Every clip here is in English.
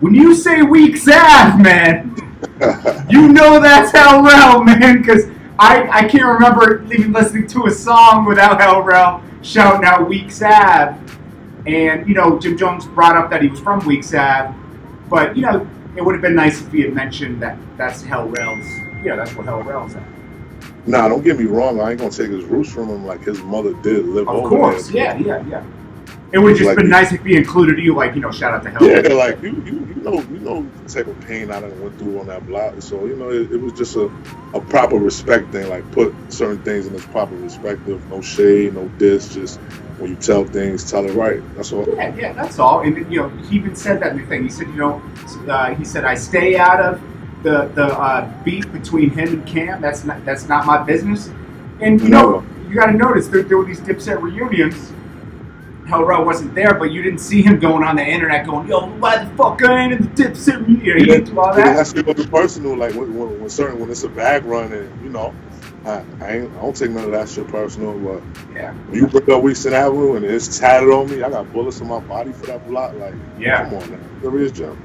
When you say weak Sav, man, you know that's Hell Rell, man, because I can't remember even listening to a song without Hell Rell shouting out weak Sav. And, Jim Jones brought up that he was from Weak Sav, but, it would have been nice if he had mentioned that that's Hell Rell's, that's what Hell Rell's at. Nah, don't get me wrong, I ain't gonna take his roots from him like his mother did live over there. Of course, yeah. It would have just been nice if he included you, shout out to Hell. Yeah, like you know the type of pain I done went through on that block. So it was just a proper respect thing. Like put certain things in its proper perspective. No shade, no diss. Just when you tell things, tell it right. That's all. Yeah, that's all. And he even said that in the thing. He said, he said I stay out of the beef between him and Cam. That's not my business. And you got to notice there were these Dipset reunions. Hell Rell wasn't there, but you didn't see him going on the internet going, yo, why the fuck I ain't in the Dipset reunion? He didn't do all that. That's personal. Like when it's a bag run, and I don't take none of that shit personal. But when you bring up Weekson Avenue and it's tatted on me, I got bullets in my body for that block. Like, come on, man, there is Jim.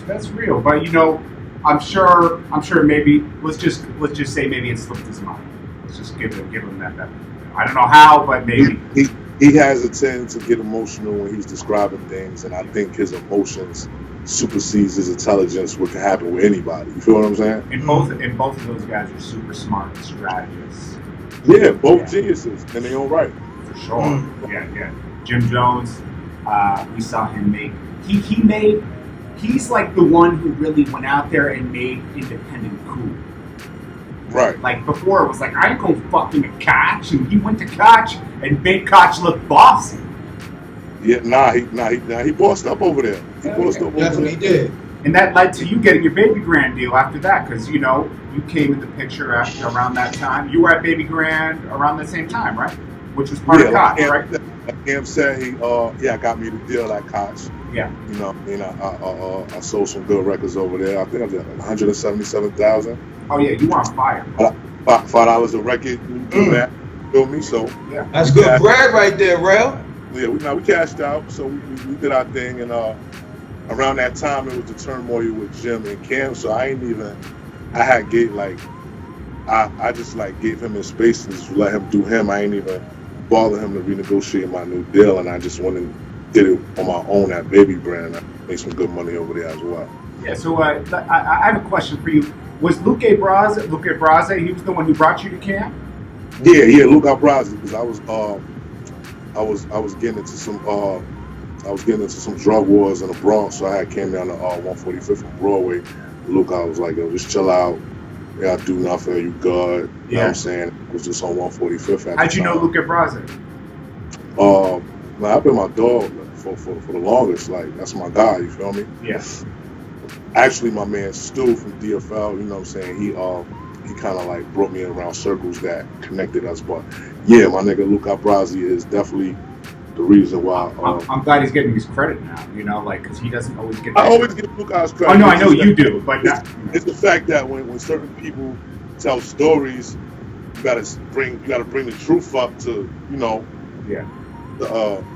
That's real. But I'm sure maybe let's just say maybe it slipped his mind. Let's just give him that. I don't know how, but maybe. He has a tendency to get emotional when he's describing things, and I think his emotions supersedes his intelligence, what can happen with anybody. You feel what I'm saying? And both of those guys are super smart strategists. Yeah, both geniuses in their own right. For sure. Yeah. Jim Jones, we saw him make. He's like the one who really went out there and made independent cool. Right. Like before, it was like, I ain't gonna fucking a Koch, and he went to Koch and made Koch look bossy. Yeah, he bossed up over there. Definitely did. And that led to you getting your Baby Grand deal after that, because you came in the picture around that time. You were at Baby Grand around the same time, right? Which was part of Koch, right? Like Cam said, he got me the deal at Koch. Yeah. I sold some good records over there. I think I did like $177,000. Oh yeah, you were on fire. $5 a record. That, feel me? So yeah, that's good bread right there, Rell. Yeah, we cashed out, so we did our thing, and around that time it was the turmoil with Jim and Cam. So I just gave him his space and just let him do him. I ain't even bother him to renegotiate my new deal, and I just went and did it on my own at Baby Brand. I made some good money over there as well. Yeah, so I have a question for you. Was Luque Braze, he was the one who brought you to Cam? Yeah, Luque Braze, because I was getting into some drug wars in the Bronx, so I had came down to 145th on Broadway. Luque, I was like, yo, just chill out. Yeah, I do nothing. You good? You know what I'm saying? It was just on 145th. How'd you know Luque Braze? I've been my dog for the longest. Like, that's my guy. You feel me? Yes. Actually, my man Stu from DFL, you know what I'm saying? He kind of like brought me around circles that connected us. But yeah, my nigga Luque Braze is definitely the reason why. I'm glad he's getting his credit now, because he doesn't always get. I always give Luque's credit. Oh no, I know you do, but it's the fact that when certain people tell stories, you gotta bring the truth up to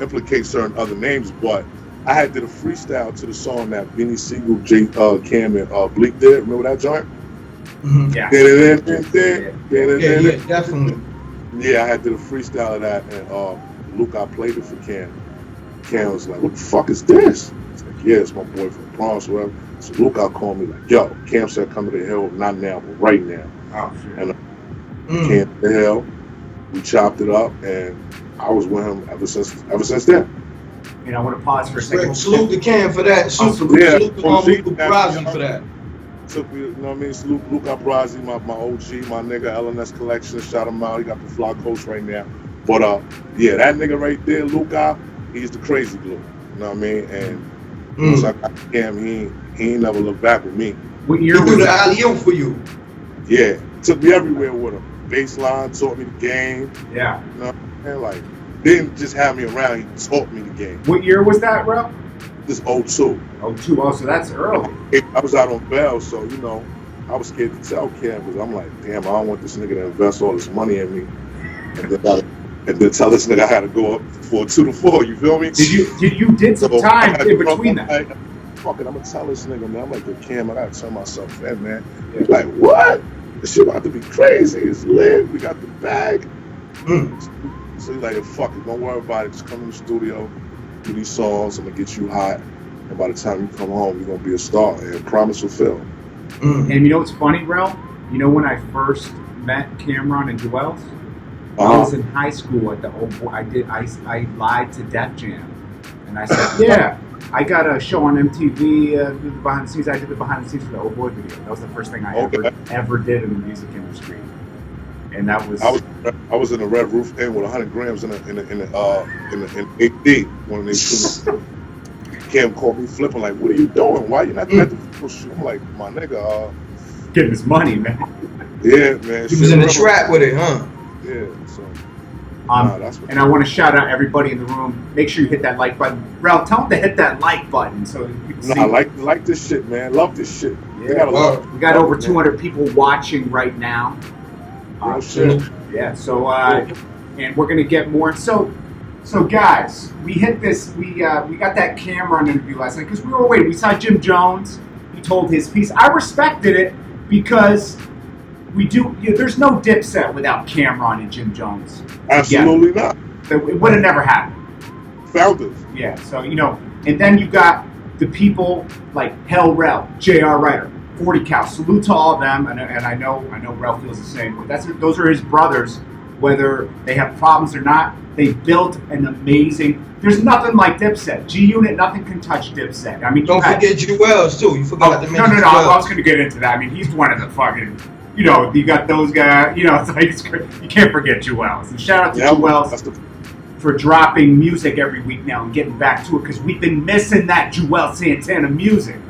implicate certain other names. But I had did a freestyle to the song that Beanie Siegel, Cam, and Bleak did. Remember that joint? Mm-hmm. Yeah, definitely. Yeah, I had did a freestyle of that, and Luque played it for Cam. Cam was like, "What the fuck is this?" It's like, "Yeah, it's my boy from the Bronx, whatever." So Luque called me like, "Yo, Cam said come to the Hill, not now, but right now." Oh shit. And came to the Hill, we chopped it up, and I was with him ever since then. I want to pause for a second. Salute to Cam for that. Salute to Luque Braze for that. Salute Luque Braze, my OG, my nigga LNS Collection. Shout him out. He got the fly coach right now. But that nigga right there, Luque, he's the crazy glue. You know what I mean? And once I got Cam, he ain't never looked back with me. What year was the alley-oop for you? Yeah, took me everywhere with him. Baseline, taught me the game. Yeah. You know what I mean? Like, didn't just have me around, he taught me the game. What year was that, bro? This 02. 02, oh, so that's early. I was out on bail, so, I was scared to tell Cam, because I'm like, damn, I don't want this nigga to invest all this money in me. And then tell this nigga I had to go up for 2 to 4, you feel me? You did some time in between that. fuck it, I'm gonna tell this nigga, man. I'm like, yo, Cam, I gotta turn myself in, man. He's like, what? This shit about to be crazy. It's lit. We got the bag. So he's like, fuck it, don't worry about it. Just come in the studio, do these songs. I'm gonna get you hot. And by the time you come home, you're gonna be a star. And promise fulfilled. And you know what's funny, Rell? You know when I first met Camron and Juelz? I was in high school at the old boy. I lied to Def Jam. And I said, yeah, I got a show on MTV, behind the scenes. I did the behind the scenes for the old boy video. That was the first thing I ever did in the music industry. And that was I was in the Red Roof Inn with 100 grams in the AD when they Cam called me flipping like, what are you doing? Why you not at the people shoot? I'm like, my nigga, getting his money, man. Yeah, man. He was in the trap with it, huh? Yeah, so that's what. And I want to shout out everybody in the room. Make sure you hit that like button. Rell, tell them to hit that like button so you can see. Like this shit, man. Love this shit. Yeah, we got over 200 people watching right now. Shit. Yeah, so and we're gonna get more. So guys, we hit this. We got that Camron interview last night because we were waiting. We saw Jim Jones. He told his piece. I respected it because we do. There's no Dipset without Camron and Jim Jones. Absolutely not. It would have never happened. Founders. Yeah. So and then you got the people like Rell, J.R. Ryder, 40 Cal. Salute to all of them, and I know Rell feels the same. But those are his brothers. Whether they have problems or not, they built an amazing. There's nothing like Dipset. G Unit, nothing can touch Dipset. I mean, don't forget Juelz too. You forgot to mention. No. I was going to get into that. I mean, he's one of the fucking. You got those guys. It's like you can't forget Juelz. And shout out to Juelz for dropping music every week now and getting back to it because we've been missing that Juelz Santana music.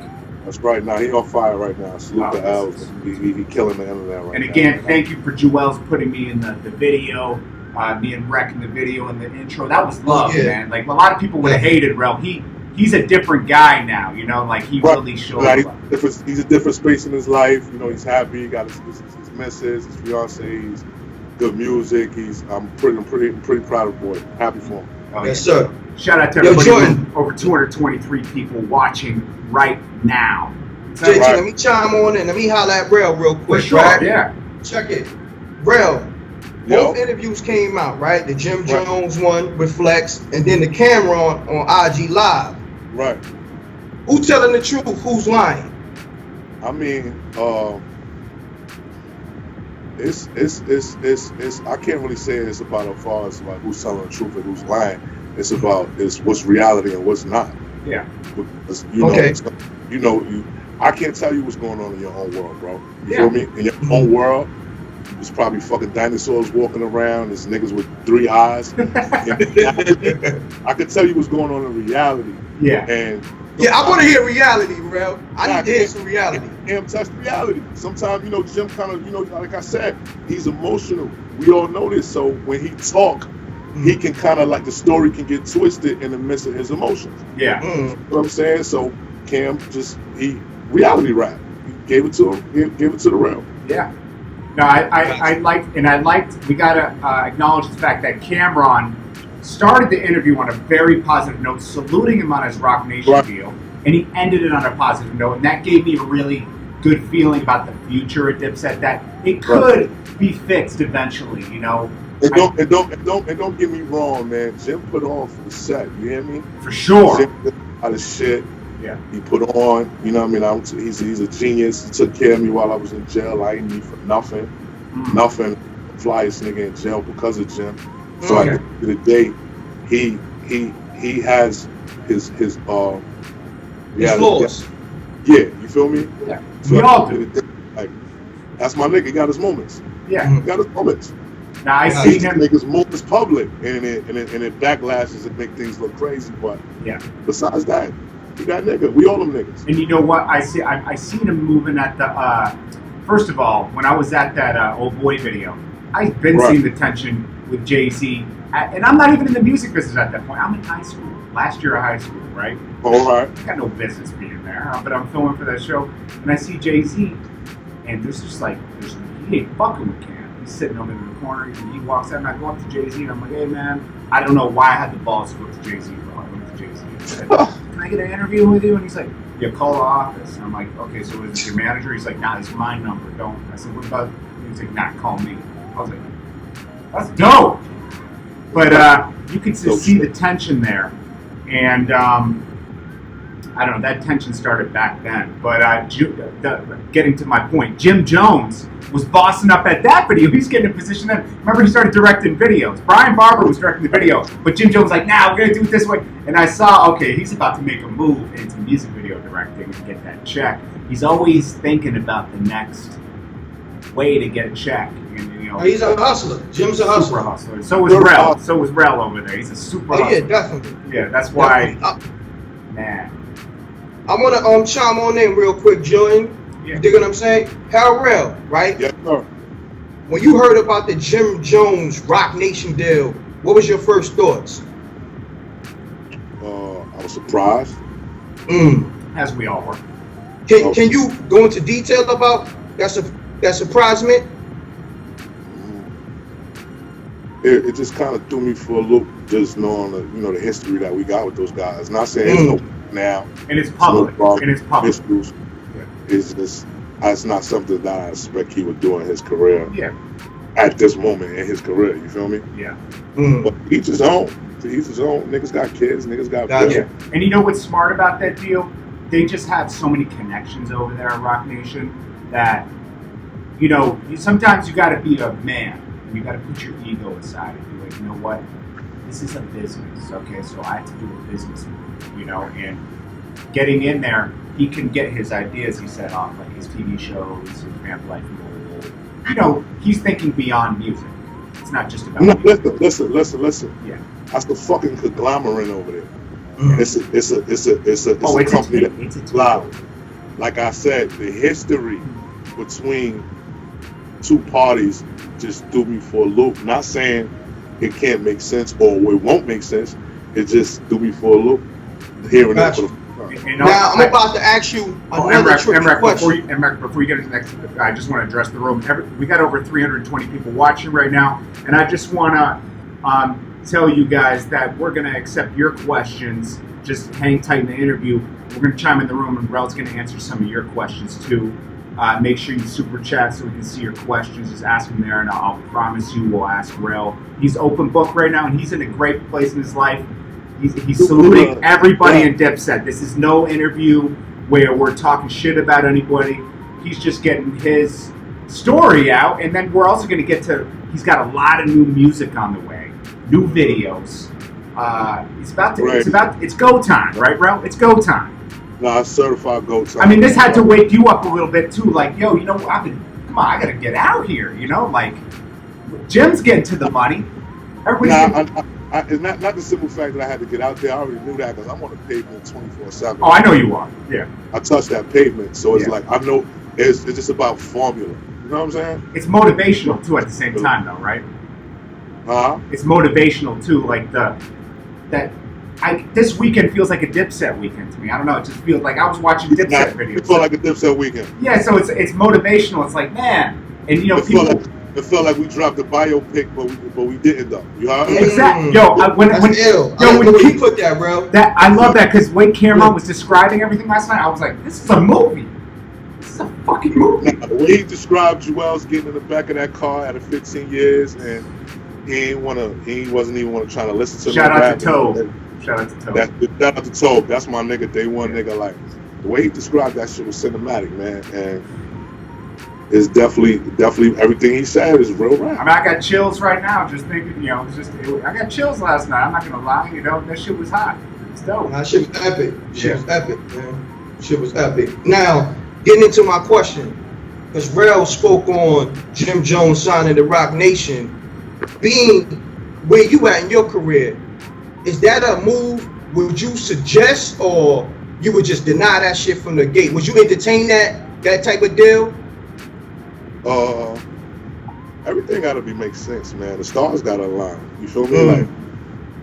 That's right. Now he on fire right now. Salute the L's. He killing the internet right now. And again, thank you for Juelz putting me in the video, me and Rec in the video and the intro. That was love, man. Like a lot of people would have hated Rell. He's a different guy now. Like he really showed. He's a different space in his life. He's happy. He got his missus, his fiance. He's good music. I'm pretty proud of the boy. Happy for him. Yes, sir. Shout out to everybody. Over 223 people watching right now. JT, let me chime on in. Let me holler at Rell real quick. For sure, right? Yeah. Check it. Rell, both interviews came out, right? The Jim Jones one with Flex, and then the Camron on IG Live. Right. Who's telling the truth? Who's lying? I mean, it's I can't really say it's about as far as like who's telling the truth and who's lying. It's about what's reality and what's not. Yeah. Because, I can't tell you what's going on in your own world, bro. You feel me? In your own world, there's probably fucking dinosaurs walking around. There's niggas with 3 eyes. I can tell you what's going on in reality. Yeah. And I want to hear reality, Rell. I need to hear some reality. Can't touch reality. Sometimes, Jim kind of, like I said, he's emotional. We all know this. So when he talk, he can kind of like the story can get twisted in the midst of his emotions. Yeah. You know what I'm saying? So Cam he reality rap. He gave it to him. He gave it to the realm. Yeah. No, I liked. We gotta acknowledge the fact that Camron started the interview on a very positive note, saluting him on his Rock Nation deal, and he ended it on a positive note, and that gave me a really good feeling about the future at Dipset. That it could be fixed eventually. And don't get me wrong, man. Jim put on for the set. You hear me? For sure. Jim did a lot of shit. Yeah. He put on. You know what I mean? He's a genius. He took care of me while I was in jail. I didn't need for nothing. Nothing. Flyest nigga in jail because of Jim. So at the end of the day, he has his flaws. Yeah, you feel me? Yeah. So we all do. Like, that's my nigga. He got his moments. Yeah. He got his moments. Now I seen him make his moments public, and it backlashes and make things look crazy. But besides that, he got nigga. We all them niggas. And you know what? I seen him moving at the. First of all, when I was at that old boy video, I've been seeing the tension with Jay-Z, and I'm not even in the music business at that point. I'm in high school, last year of high school, right? All right. I got no business being there, but I'm filming for that show, and I see Jay-Z, and there's just like, he ain't fucking with Cam. He's sitting over in the corner, and he walks out, and I go up to Jay-Z, and I'm like, hey man, I don't know why I had the balls to go up to Jay-Z, bro. I went to Jay-Z and said, can I get an interview with you? And he's like, "Yeah, call the office." And I'm like, "Okay, so is it your manager?" He's like, "Nah, it's my number. Don't." I said, "What about?" He's like, "Nah, call me." I was like, "That's dope." But you could just see the tension there, and I don't know, that tension started back then. But getting to my point, Jim Jones was bossing up at that video. He's getting a position then. Remember, he started directing videos. Brian Barber was directing the video, but Jim Jones was like, "Nah, we're gonna do it this way." And I saw, okay, he's about to make a move into music video directing and get that check. He's always thinking about the next way to get a check. And, you know, he's a hustler. Jim's a hustler. Super hustler. So was Rell. So was Rell over there. He's a super hustler. Yeah, definitely. Yeah, that's why. Man. I want to chime on in real quick, Jordan. Yeah. You dig what I'm saying? Rell, right? Yeah, sir. When you heard about the Jim Jones Rock Nation deal, what was your first thoughts? I was surprised. As we all were. Can you go into detail about that surprisement? It just kind of threw me for a loop, just knowing the history that we got with those guys. Not saying it's no now. And it's public. And it's public. It's just, it's not something that I expect he would do in his career. Yeah. At this moment in his career, you feel me? Yeah. But each his own. Each his own. Niggas got kids. Niggas got yeah. And you know what's smart about that deal? They just have so many connections over there at Rock Nation that, sometimes you got to be a man. You got to put your ego aside and be like, you know what? This is a business, okay? So I have to do a business move, and getting in there, he can get his ideas, he said, off like his TV shows, his family life goal. He's thinking beyond music. It's not just about music. Listen. Yeah. That's the fucking conglomerate over there. It's a company that's loud. Like I said, the history between two parties just threw me for a loop. Not saying it can't make sense or it won't make sense. It just threw me for a loop. Hearing that for the now I'm about to ask you another tricky question. Before you get into the next, I just want to address the room. We got over 320 people watching right now, and I just want to tell you guys that we're going to accept your questions. Just hang tight in the interview. We're going to chime in the room, and Rell's going to answer some of your questions too. Make sure you super chat so we can see your questions. Just ask them there, and I'll promise you we'll ask Rell. He's open book right now, and he's in a great place in his life. He's saluting everybody in Dipset. This is no interview where we're talking shit about anybody. He's just getting his story out, and then we're also going to get to. He's got a lot of new music on the way, new videos. It's go time, right, Rell? It's go time. No, it's certified go time. I mean, this had to wake you up a little bit too. Like, yo, come on, I got to get out here. Like, Jim's getting to the money. It's not the simple fact that I had to get out there. I already knew that because I'm on the pavement 24/7. Oh, I know you are. Yeah. I touch that pavement, so it's like I know it's just about formula. You know what I'm saying? It's motivational too at the same time, though, right? It's motivational too, like this weekend feels like a Dipset weekend to me. I don't know. It just feels like I was watching Dipset videos. It felt like a Dipset weekend. Yeah, so it's motivational. It's like, man, and people. It felt like we dropped a biopic, but we didn't though. You know? Exactly. Yo, when he put that, bro. I love that because when Camron was describing everything last night, I was like, this is a movie. This is a fucking movie. Now, the way he described Juelz getting in the back of that car at 15 years and he wasn't even want to try to listen to Shout out to Tobe. Shout out to Tobe. That's my nigga, day one nigga. Like the way he described that shit was cinematic, man. And it's definitely everything he said is real rap. I mean, I got chills right now just thinking, I got chills last night. I'm not gonna lie, that shit was hot. It's dope. That shit was epic. Shit was epic, man. Shit was epic. Now, getting into my question, because Rell spoke on Jim Jones signing the Rock Nation. Being where you at in your career, is that a move would you suggest, or you would just deny that shit from the gate? Would you entertain that type of deal? Everything gotta make sense, man. The stars gotta align. You feel me? Like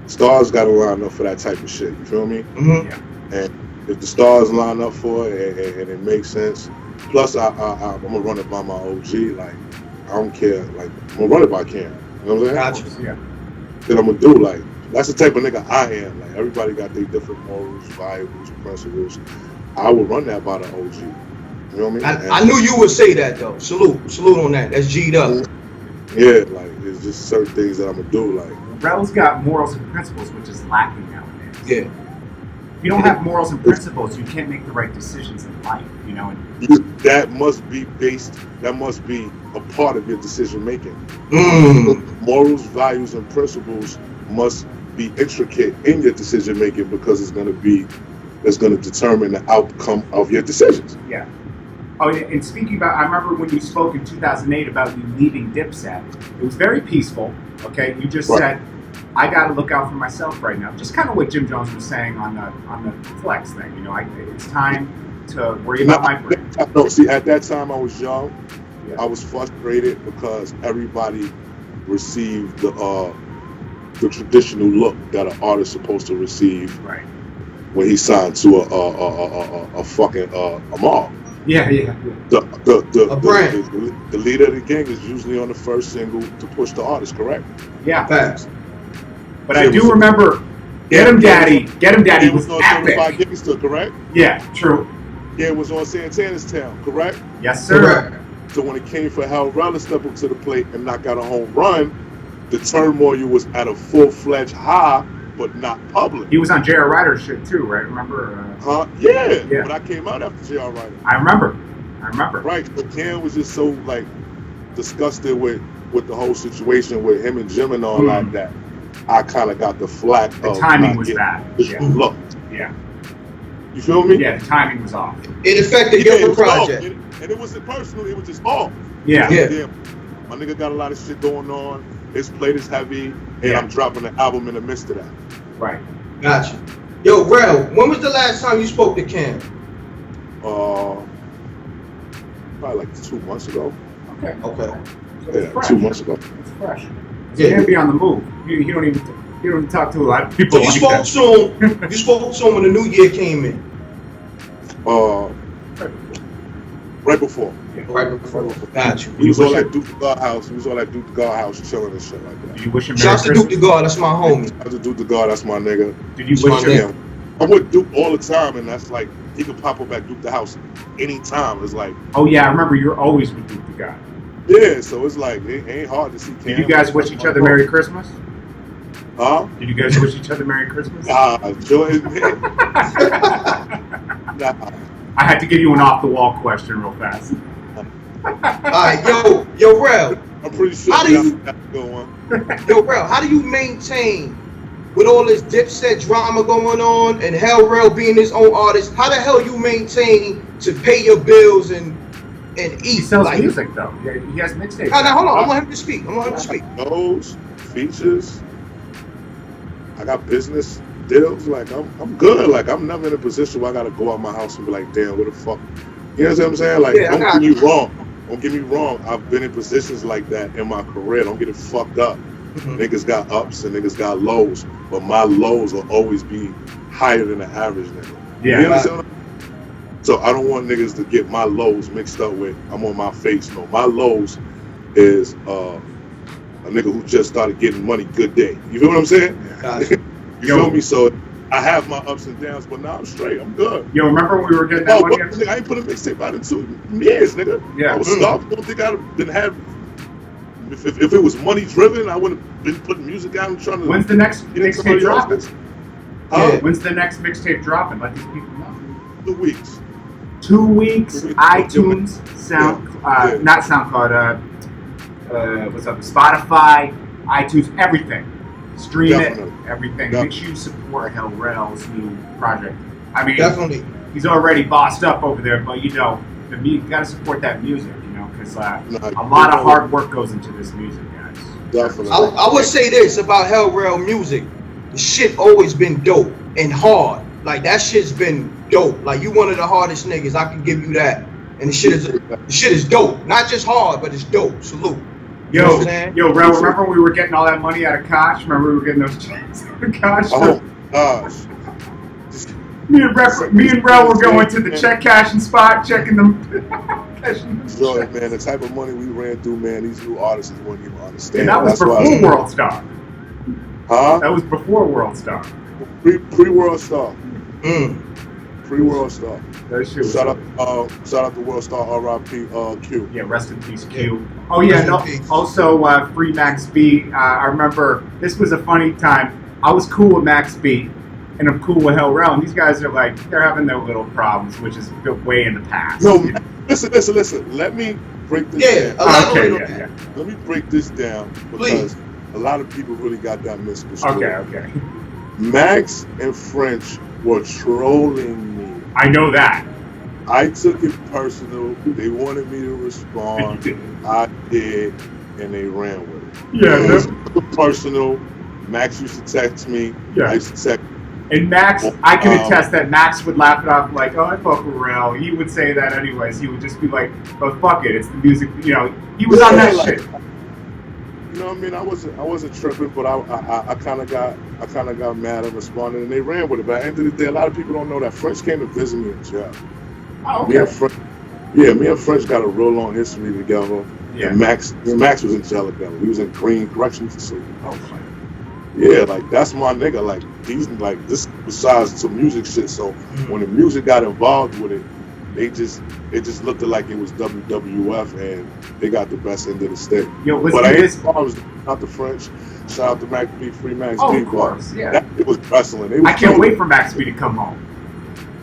stars gotta line up for that type of shit. You feel me? Mm-hmm. And if the stars line up for it and it makes sense, plus I'm gonna run it by my OG. Like I don't care. Like I'm gonna run it by Cam. You know what I'm saying? Gotcha. Yeah. Then I'm gonna do like That's the type of nigga I am. Like everybody got their different morals, values, principles. I would run that by the OG. You know what I mean? I knew you would say that though. Salute on that. That's G'd up. Yeah, like it's just certain things that I'm gonna do. Like Rell's got morals and principles, which is lacking nowadays. Yeah. If you don't have morals and principles, you can't make the right decisions in life. You know. that must be a part of your decision making. Morals, values, and principles must be intricate in your decision making because it's going to determine the outcome of your decisions. Yeah. Oh, and speaking about, I remember when you spoke in 2008 about you leaving Dipset. It was very peaceful. Okay, you just said, I got to look out for myself right now. Just kind of what Jim Jones was saying on the flex thing. You know, it's time to worry about my brand. No, see, at that time I was young. Yeah. I was frustrated because everybody received the traditional look that an artist is supposed to receive when he signed to a fucking a mob. Yeah. The leader of the gang is usually on the first single to push the artist, correct? Yeah. Facts. But I do remember Get Him Daddy It was on epic. Gangsta, correct? Yeah, true. Yeah, it was on Santana's Town, correct? Yes, sir. Correct. So when it came for Rell to step up to the plate and knock out a home run, the turmoil was at a full-fledged high, but not public. He was on J.R. Ryder's shit too, right? Remember? Yeah. But I came out after J.R. Ryder. I remember. Right. But Cam was just so like disgusted with the whole situation with him and Jim and all like that. I kind of got the flack. The timing was bad. Look. Yeah. You feel me? Yeah, the timing was off. It affected your project. And it wasn't personal. It was just off. Yeah. My nigga got a lot of shit going on. His plate is heavy, and I'm dropping an album in the midst of that. Right. Gotcha. Yo, Rell, when was the last time you spoke to Cam? Probably like 2 months ago. Okay. Yeah, 2 months ago. It's fresh. You can't be on the move. You don't even talk to a lot of people. So you spoke to him when the new year came in. Right before. Right before. Gotcha. He was all at Duke the God house. Chilling and shit like that. Did you wish him Merry Shouts to Christmas? Duke the God, that's my homie. Shout out to Duke the God, that's my nigga. Did you wish him? I'm with Duke all the time, and that's like he can pop up at Duke the house anytime. It's like, oh yeah, I remember you're always with Duke the God. Yeah, so it's like it ain't hard to see Cam. Did you guys wish each other Merry Christmas? Huh? Did you guys wish each other Merry Christmas? Jordan. I had to give you an off-the-wall question real fast. Alright, yo, Rell. I'm pretty sure Yo, Rell, how do you maintain with all this Dipset drama going on and Rell being his own artist? How the hell you maintain to pay your bills and eat? He sells music though. He has mixtapes. Now, hold on. I want him to speak. Those features. I got business deals. Like I'm good. Like I'm never in a position where I gotta go out my house and be like, damn, what the fuck? You know what I'm saying? Like, don't get me wrong. Don't get me wrong. I've been in positions like that in my career. Don't get it fucked up. Niggas got ups and niggas got lows, but my lows will always be higher than the average nigga. Yeah. You understand? So I don't want niggas to get my lows mixed up with I'm on my face. No, my lows is a nigga who just started getting money. Good day. You feel what I'm saying? You feel me? So I have my ups and downs, but now I'm straight. I'm good. Yo, remember when we were getting that money? Nigga, I ain't put a mixtape out in 2 years, nigga. Yeah. I was starved. I don't think I'd have been had. If it was money driven, I would have been putting music out and trying to. When's the next mixtape dropping? When's the next mixtape dropping? Let these people know. 2 weeks. 2 weeks. iTunes, not SoundCloud. What's up? Spotify, iTunes, everything. Stream it, everything. Make sure you support Rell's new project. I mean, definitely. He's already bossed up over there, but you gotta support that music, because a lot of hard work goes into this music, guys. Definitely. I would say this about Rell music: the shit always been dope and hard. Like that shit's been dope. Like you one of the hardest niggas. I can give you that. And the shit is dope. Not just hard, but it's dope. Salute. Yo, Rell, remember we were getting all that money out of Koch? Remember we were getting those checks out of Koch? Oh, gosh. Me and Rell were going to the check cashing spot, checking them. So, man, the type of money we ran through, man, these new artists wouldn't even understand. And that was for full worldstar. Huh? That was before Worldstar. Pre-Worldstar. Mm. Pre-Worldstar. That shit was Shout out to Worldstar, R.I.P. Q. Yeah, rest in peace, Q. Oh yeah, Rest in no. peace. Also, Free Max B. I remember this was a funny time. I was cool with Max B, and I'm cool with Rell, and these guys are like they're having their little problems, which is way in the past. No, listen. Let me break this. Yeah, down. elaborate Okay, on that. yeah. Let me break this down because a lot of people really got that misconstrued. Okay. Max and French were trolling me. I know that. I took it personal. They wanted me to respond. I did, and they ran with it. Yeah, It was personal. Max used to text me. Yeah. I used to text. And Max, I can attest that Max would laugh it off like, oh, I fuck with Rell. He would say that anyways. He would just be like, oh, fuck it. It's the music. You know, he was on that shit. You know what I mean? I wasn't tripping, but I kind of got mad and responded, and they ran with it. But at the end of the day, a lot of people don't know that French came to visit me in jail. Oh, Me okay. and French got a real long history together. Yeah. And Max was in jail together. We was in Green Correctional Facility. Oh, fine. Yeah, like that's my nigga. Like these, like this. Besides some music shit, so when the music got involved with it, it just looked like it was WWF, and they got the best end of the stick. Yo, listen But to I this. ain't was not the French. Shout out to Max B, Free Max Oh, B. of course, yeah. That it was wrestling. It was I can't wait for Max B to come home.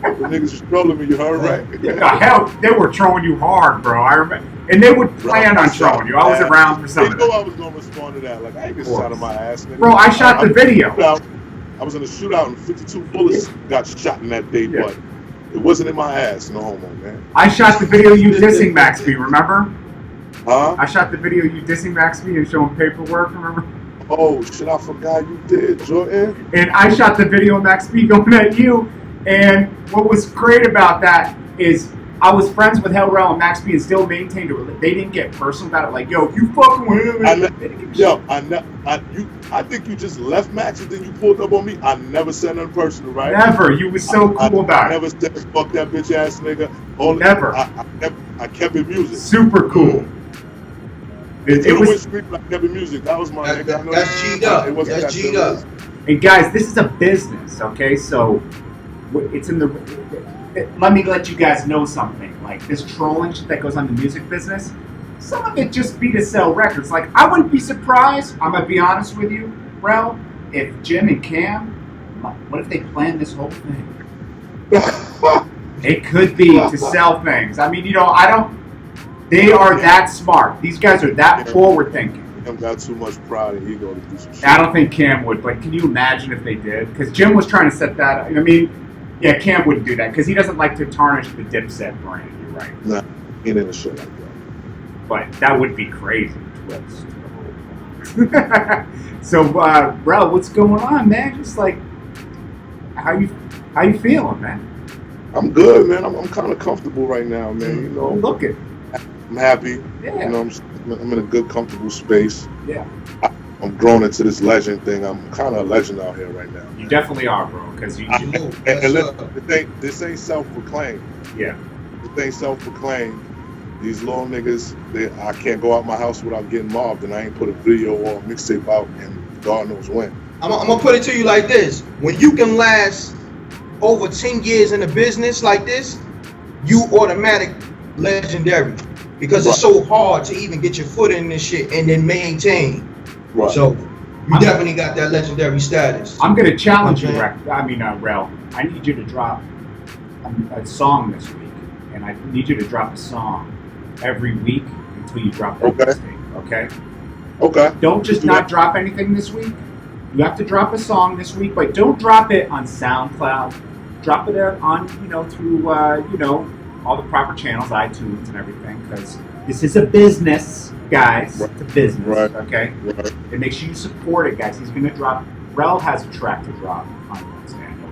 The niggas was trolling me. You heard right? Yeah, hell, they were trolling you hard, bro. I remember, and they would plan on trolling you. I was around for some They of know it. I was gonna respond to that. Like I ain't get shot in my ass, nigga. Bro, I shot the video. I was in a shootout and 52 bullets got shot in that day, Yeah. but it wasn't in my ass, no homo, man. I shot the video you dissing Max B, remember? Huh? I shot the video you dissing Max B and showing paperwork, remember? Oh shit, I forgot you did, Jordan. And I shot the video of Max B going at you. And what was great about that is I was friends with Rell and Max B and still maintained it. They didn't get personal about it, like, yo, you fucking with him. They didn't give a shit. I think you just left Max and then you pulled up on me. I never said nothing personal, right? Never. You was so cool about I it. never said fuck that bitch ass nigga. Never. I kept it music. Super cool. It was. I kept it music. That was my nigga. That's G'd up. It wasn't That's that G'd up. And guys, this is a business, okay? So it's in the. Let me let you guys know something. Like this trolling shit that goes on in the music business, some of it just be to sell records. Like I wouldn't be surprised. I'm gonna be honest with you, Rell. If Jim and Cam, what if they planned this whole thing? It could be to sell things. I mean, you know, I don't. They are that smart. These guys are that forward thinking. Cam got too much pride and ego to do some shit. I don't think Cam would, but can you imagine if they did? Because Jim was trying to set that. I mean, yeah, Cam wouldn't do that because he doesn't like to tarnish the Dipset brand. You're right. Nah, he ain't in a shit like that. But that would be crazy. Twist. So, Rell, what's going on, man? Just like, how you feeling, man? I'm good, man. I'm kind of comfortable right now, man. You know, Look it. I'm happy. Yeah. You know, I'm in a good, comfortable space. Yeah. I'm growing into this legend thing. I'm kind of a legend out here right now. You definitely are, bro. Because you. And listen, this ain't self-proclaimed. Yeah. This ain't self-proclaimed. These little niggas, I can't go out my house without getting mobbed, and I ain't put a video or a mixtape out, and God knows when. I'm gonna put it to you like this: when you can last over 10 years in a business like this, you automatic legendary because it's so hard to even get your foot in this shit and then maintain. Right. So you definitely got that legendary status. I'm gonna challenge you, Okay. Rell. I need you to drop a song this week, and I need you to drop a song every week until you drop that Okay. mixtape. Okay. Okay. Don't just Do not that. drop anything this week. You have to drop a song this week, but don't drop it on SoundCloud. Drop it on, through, all the proper channels, iTunes and everything, because this is a business, guys. Right. It's a business, Right. okay? Right. And make sure you support it, guys. He's going to drop, Rell has a track to drop on Wednesday. I know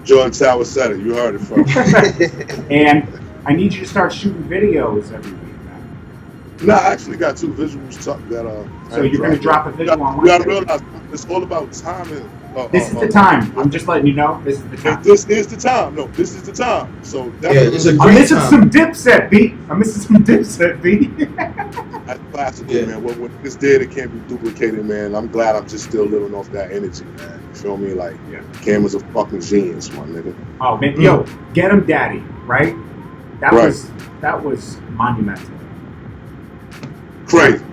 he JordanTower said it. You heard it first. does. And I need you to start shooting videos every week, man. No, I actually got 2 visuals that So you're going to drop a visual on You gotta Wednesday. realize it's all about timing. This is the time. I'm just letting you know. This is the time. This is the time. No, this is the time. So Yeah, this is a I'm great missing time. some Dipset beat. I'm missing some Dipset beat. That's classical, Yeah. man. What this did, it can't be duplicated, man. I'm glad I'm just still living off that energy, man. You feel me? Like, Yeah. Cam is a fucking genius, my nigga. Oh man, yo, Get 'Em Daddy, right? That was monumental. Crazy.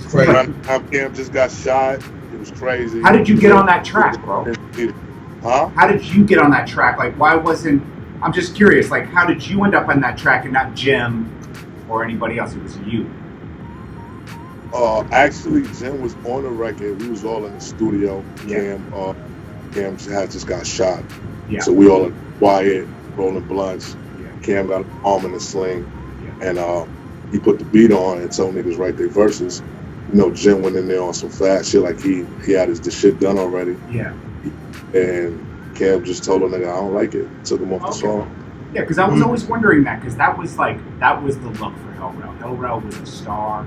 Crazy. Cam just got shot. It was crazy. How did you get on that track, bro? Huh? How did you get on that track? Like, why wasn't? I'm just curious. Like, how did you end up on that track and not Jim or anybody else? It was you. Actually, Jim was on the record. We was all in the studio. Yeah. Cam had just got shot. Yeah. So we all quiet, rolling blunts. Yeah. Cam got an arm in a sling, Yeah. and he put the beat on and told niggas write their verses. You know, Jim went in there on some fast shit, like he had the shit done already. Yeah. And Cam just told a nigga, I don't like it. Took him off the song. Yeah, because I was always wondering that, because that was the look for Hell Rell. Hell Rell was a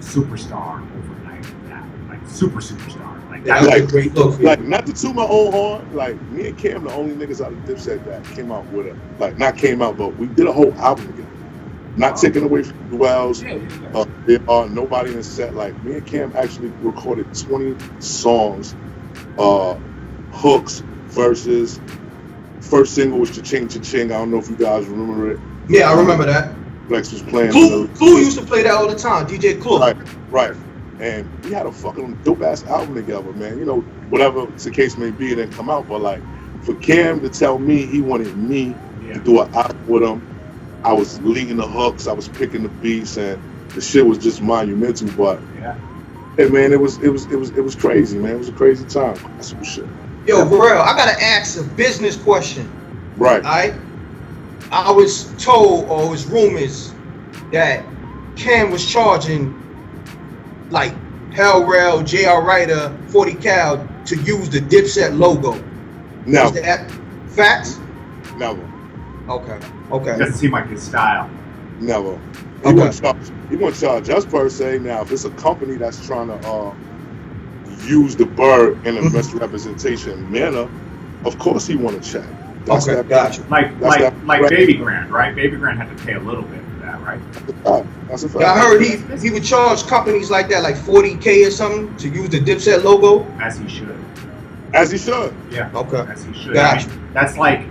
superstar overnight. Yeah, like superstar. Like that That was was a great look. Like, not to toot my own horn, like, me and Cam the only niggas out of Dipset that came out with it. Like, not came out, but we did a whole album together. Not taking away from Juelz. There are nobody in the set. Like, me and Cam actually recorded 20 songs, hooks, verses. First single was Cha-Ching Cha-Ching. I don't know if you guys remember it. Yeah, I remember that. Flex was playing. Clue used to play that all the time. DJ Clue. Right. And we had a fucking dope ass album together, man. You know, whatever the case may be, it didn't come out. But like, for Cam to tell me he wanted me to do an album with him, I was leading the hooks, I was picking the beats, and the shit was just monumental. But hey, man, it was crazy, man. It was a crazy time. That's some shit. Yo, Rell, I gotta ask a business question. Right. I was told, or it was rumors, that Cam was charging like Hell Rell, J.R. Ryder, 40 Cal to use the Dipset logo. No. Is that facts? Never. Okay. Doesn't seem like his style. Never. He Okay. won't charge us per se. Now, if it's a company that's trying to use the bird in a misrepresentation manner, of course he want to check. That's Okay, that. gotcha. Like Baby Grand, right? Baby Grand had to pay a little bit for that, right? That's a fact. Yeah, I heard he would charge companies like that like 40K or something to use the Dipset logo. As he should. As he should. Yeah. Okay. As he should. Gotcha. I mean, that's like,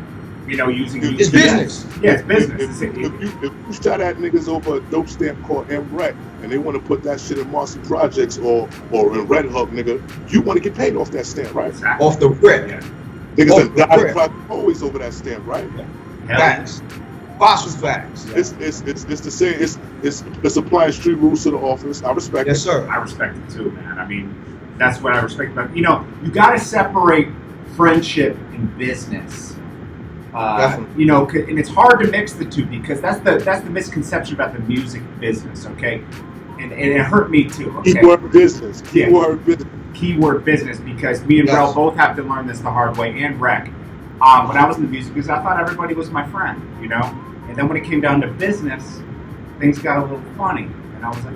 using It's business. Yeah, it's business. If you shot at niggas over a dope stamp called MREC and they want to put that shit in Marcy Projects or in Red Hook, nigga, you want to get paid off that stamp, right? Exactly. Off the rip. Yeah. Niggas Off that the died rip. always over that stamp, right? Facts. Fossil facts. Yeah. It's the same. It's applying street rules to the office. I respect Yes, it. sir. I respect it too, man. I mean, that's what I respect about. You got to separate friendship and business. Definitely. And it's hard to mix the two because that's the misconception about the music business. Okay, and it hurt me too. Okay? Keyword business. Business. Keyword business, because me and Yes. Rell both have to learn this the hard way, and Rec. When I was in the music business, I thought everybody was my friend, and then when it came down to business, things got a little funny, and I was like,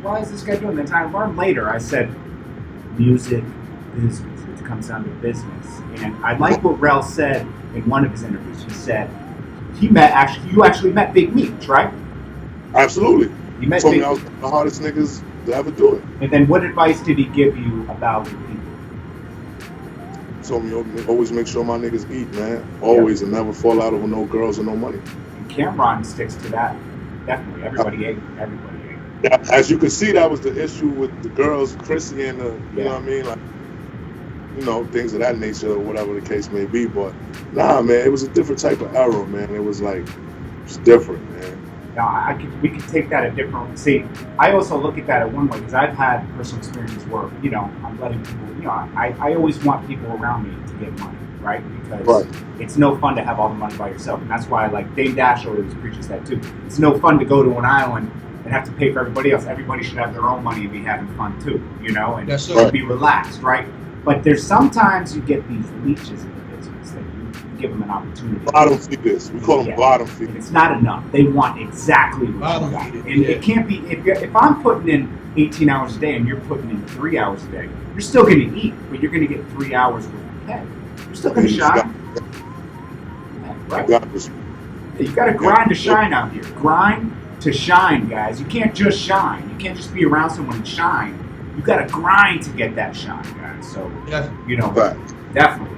why is this guy doing this? And I learned later, I said, music business, it comes down to business. And I like what Rell said in one of his interviews. He said, you actually met Big Meech, right? Absolutely. You met Told Big me I was the hardest niggas to ever do it. And then what advice did he give you about your people? Told me always make sure my niggas eat, man. Always, and never fall out over no girls or no money. And Camron sticks to that. Definitely. Everybody ate. Yeah, as you can see, that was the issue with the girls, Chrissy and you know what I mean? Like, things of that nature or whatever the case may be. But nah, man, it was a different type of era, man. It was like, it's different, man. Now, we could take that a different. See, I also look at that at one way because I've had personal experiences where, I'm letting people, I always want people around me to get money, right? Because it's no fun to have all the money by yourself. And that's why, like, Dave Dash always preaches that too. It's no fun to go to an island and have to pay for everybody else. Everybody should have their own money and be having fun too, and be relaxed, right? But there's sometimes you get these leeches in the business that you give them an opportunity. Bottom feeders. We call them bottom feeders. It's not enough. They want exactly what Bottom you got. feeder, And it can't be, if I'm putting in 18 hours a day and you're putting in 3 hours a day, you're still going to eat, but you're going to get 3 hours worth of pay. You're still going to shine. Right? You got to grind to shine out here. Grind to shine, guys. You can't just shine. You can't just be around someone and shine. You got to grind to get that shine, guys. So, you know, definitely.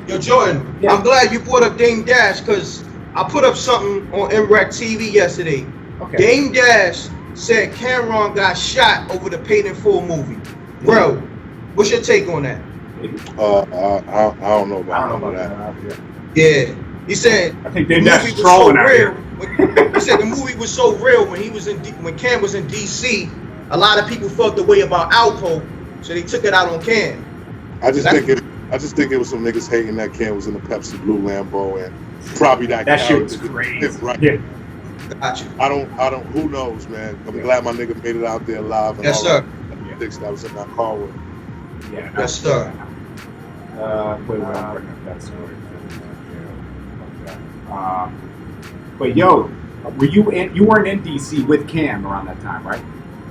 Yo, Jordan, yeah. I'm glad you brought up Dame Dash because I put up something on MREC TV yesterday. Okay. Dame Dash said Camron got shot over the Paid in Full movie. Bro, what's your take on that? I don't know about that. Yeah. He said I think Dame Dash is trolling out here. He said the movie was so real when Cam was in DC. A lot of people felt the way about Alco, so they took it out on Cam. I just think it was some niggas hating that Cam was in the Pepsi Blue Lambo and probably that shit was crazy. Right. Yeah. Gotcha. I don't. Who knows, man? I'm glad my nigga made it out there alive. And Yes, sir. That was in that car with him. Yeah. Yes, sir. Wait, I'll bring up that story. But yo, you weren't in DC with Cam around that time, right?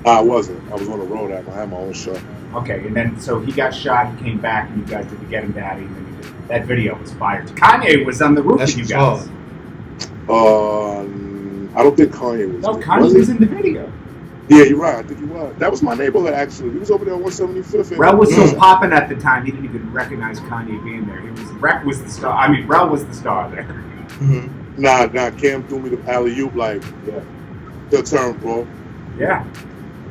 I wasn't. I was on the road. I had my own show. Okay, and then so he got shot. He came back, and you guys did the Get Him Daddy. And then that video was fired. Kanye was on the roof with you guys. I don't think Kanye was. No, Kanye was in the video. Yeah, you're right. I think he was. That was my neighborhood, actually. He was over there on 175th. Rell was so popping at the time, he didn't even recognize Kanye being there. Rell was the star. I mean, Rell was the star there. Mm-hmm. Nah, Cam threw me the alley-oop like, the turn, bro. Yeah.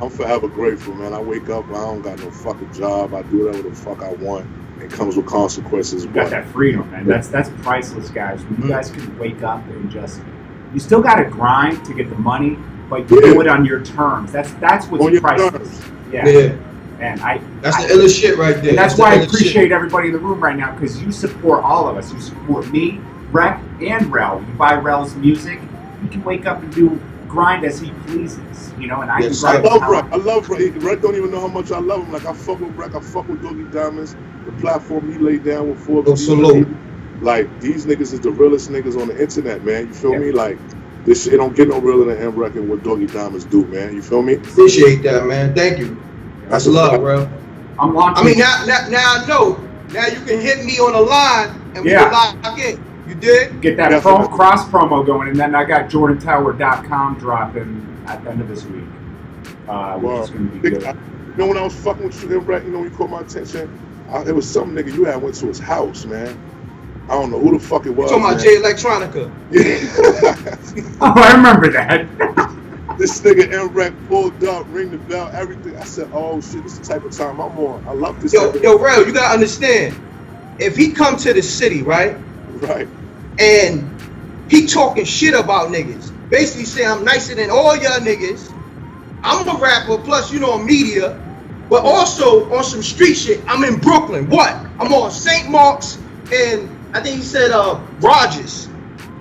I'm forever grateful, man. I wake up, I don't got no fucking job. I do whatever the fuck I want. It comes with consequences. You got that freedom, man. That's priceless, guys. When you guys can wake up and just, you still got to grind to get the money, but you do it on your terms. That's what's priceless. Yeah. And that's the illest shit right there. And that's why I appreciate everybody in the room right now, because you support all of us. You support me, Rec, and Rell. You buy Rell's music. He can wake up and grind as he pleases, you know. And I love Rec. Rec don't even know how much I love him. Like, I fuck with Rec. I fuck with Doggy Diamonds. The platform he laid down with Forbes. Like, these niggas is the realest niggas on the internet, man. You feel me? Like, this shit don't get no realer than M-Rec and what Doggy Diamonds do, man. You feel me? Appreciate that, man. Thank you. That's love, bro. I'm launching. I mean, now I know. Now you can hit me on the line and we can lock in. You did? Get that cross promo going, and then I got JordanTower.com dropping at the end of this week, which is going to be good. You know, when I was fucking with you, M-Rec, you know, you caught my attention. It was some nigga you had went to his house, man. I don't know who the fuck it was. You're talking about Jay Electronica. Yeah. Oh, I remember that. This nigga M-Rec pulled up, ring the bell, everything. I said, oh shit, this is the type of time I'm on. I love this. Yo, Rell, you gotta understand. If he come to the city, right? Right. And he talking shit about niggas. Basically saying I'm nicer than all y'all niggas. I'm a rapper, plus, you know, media. But also on some street shit, I'm in Brooklyn. What? I'm on St. Mark's and I think he said Rogers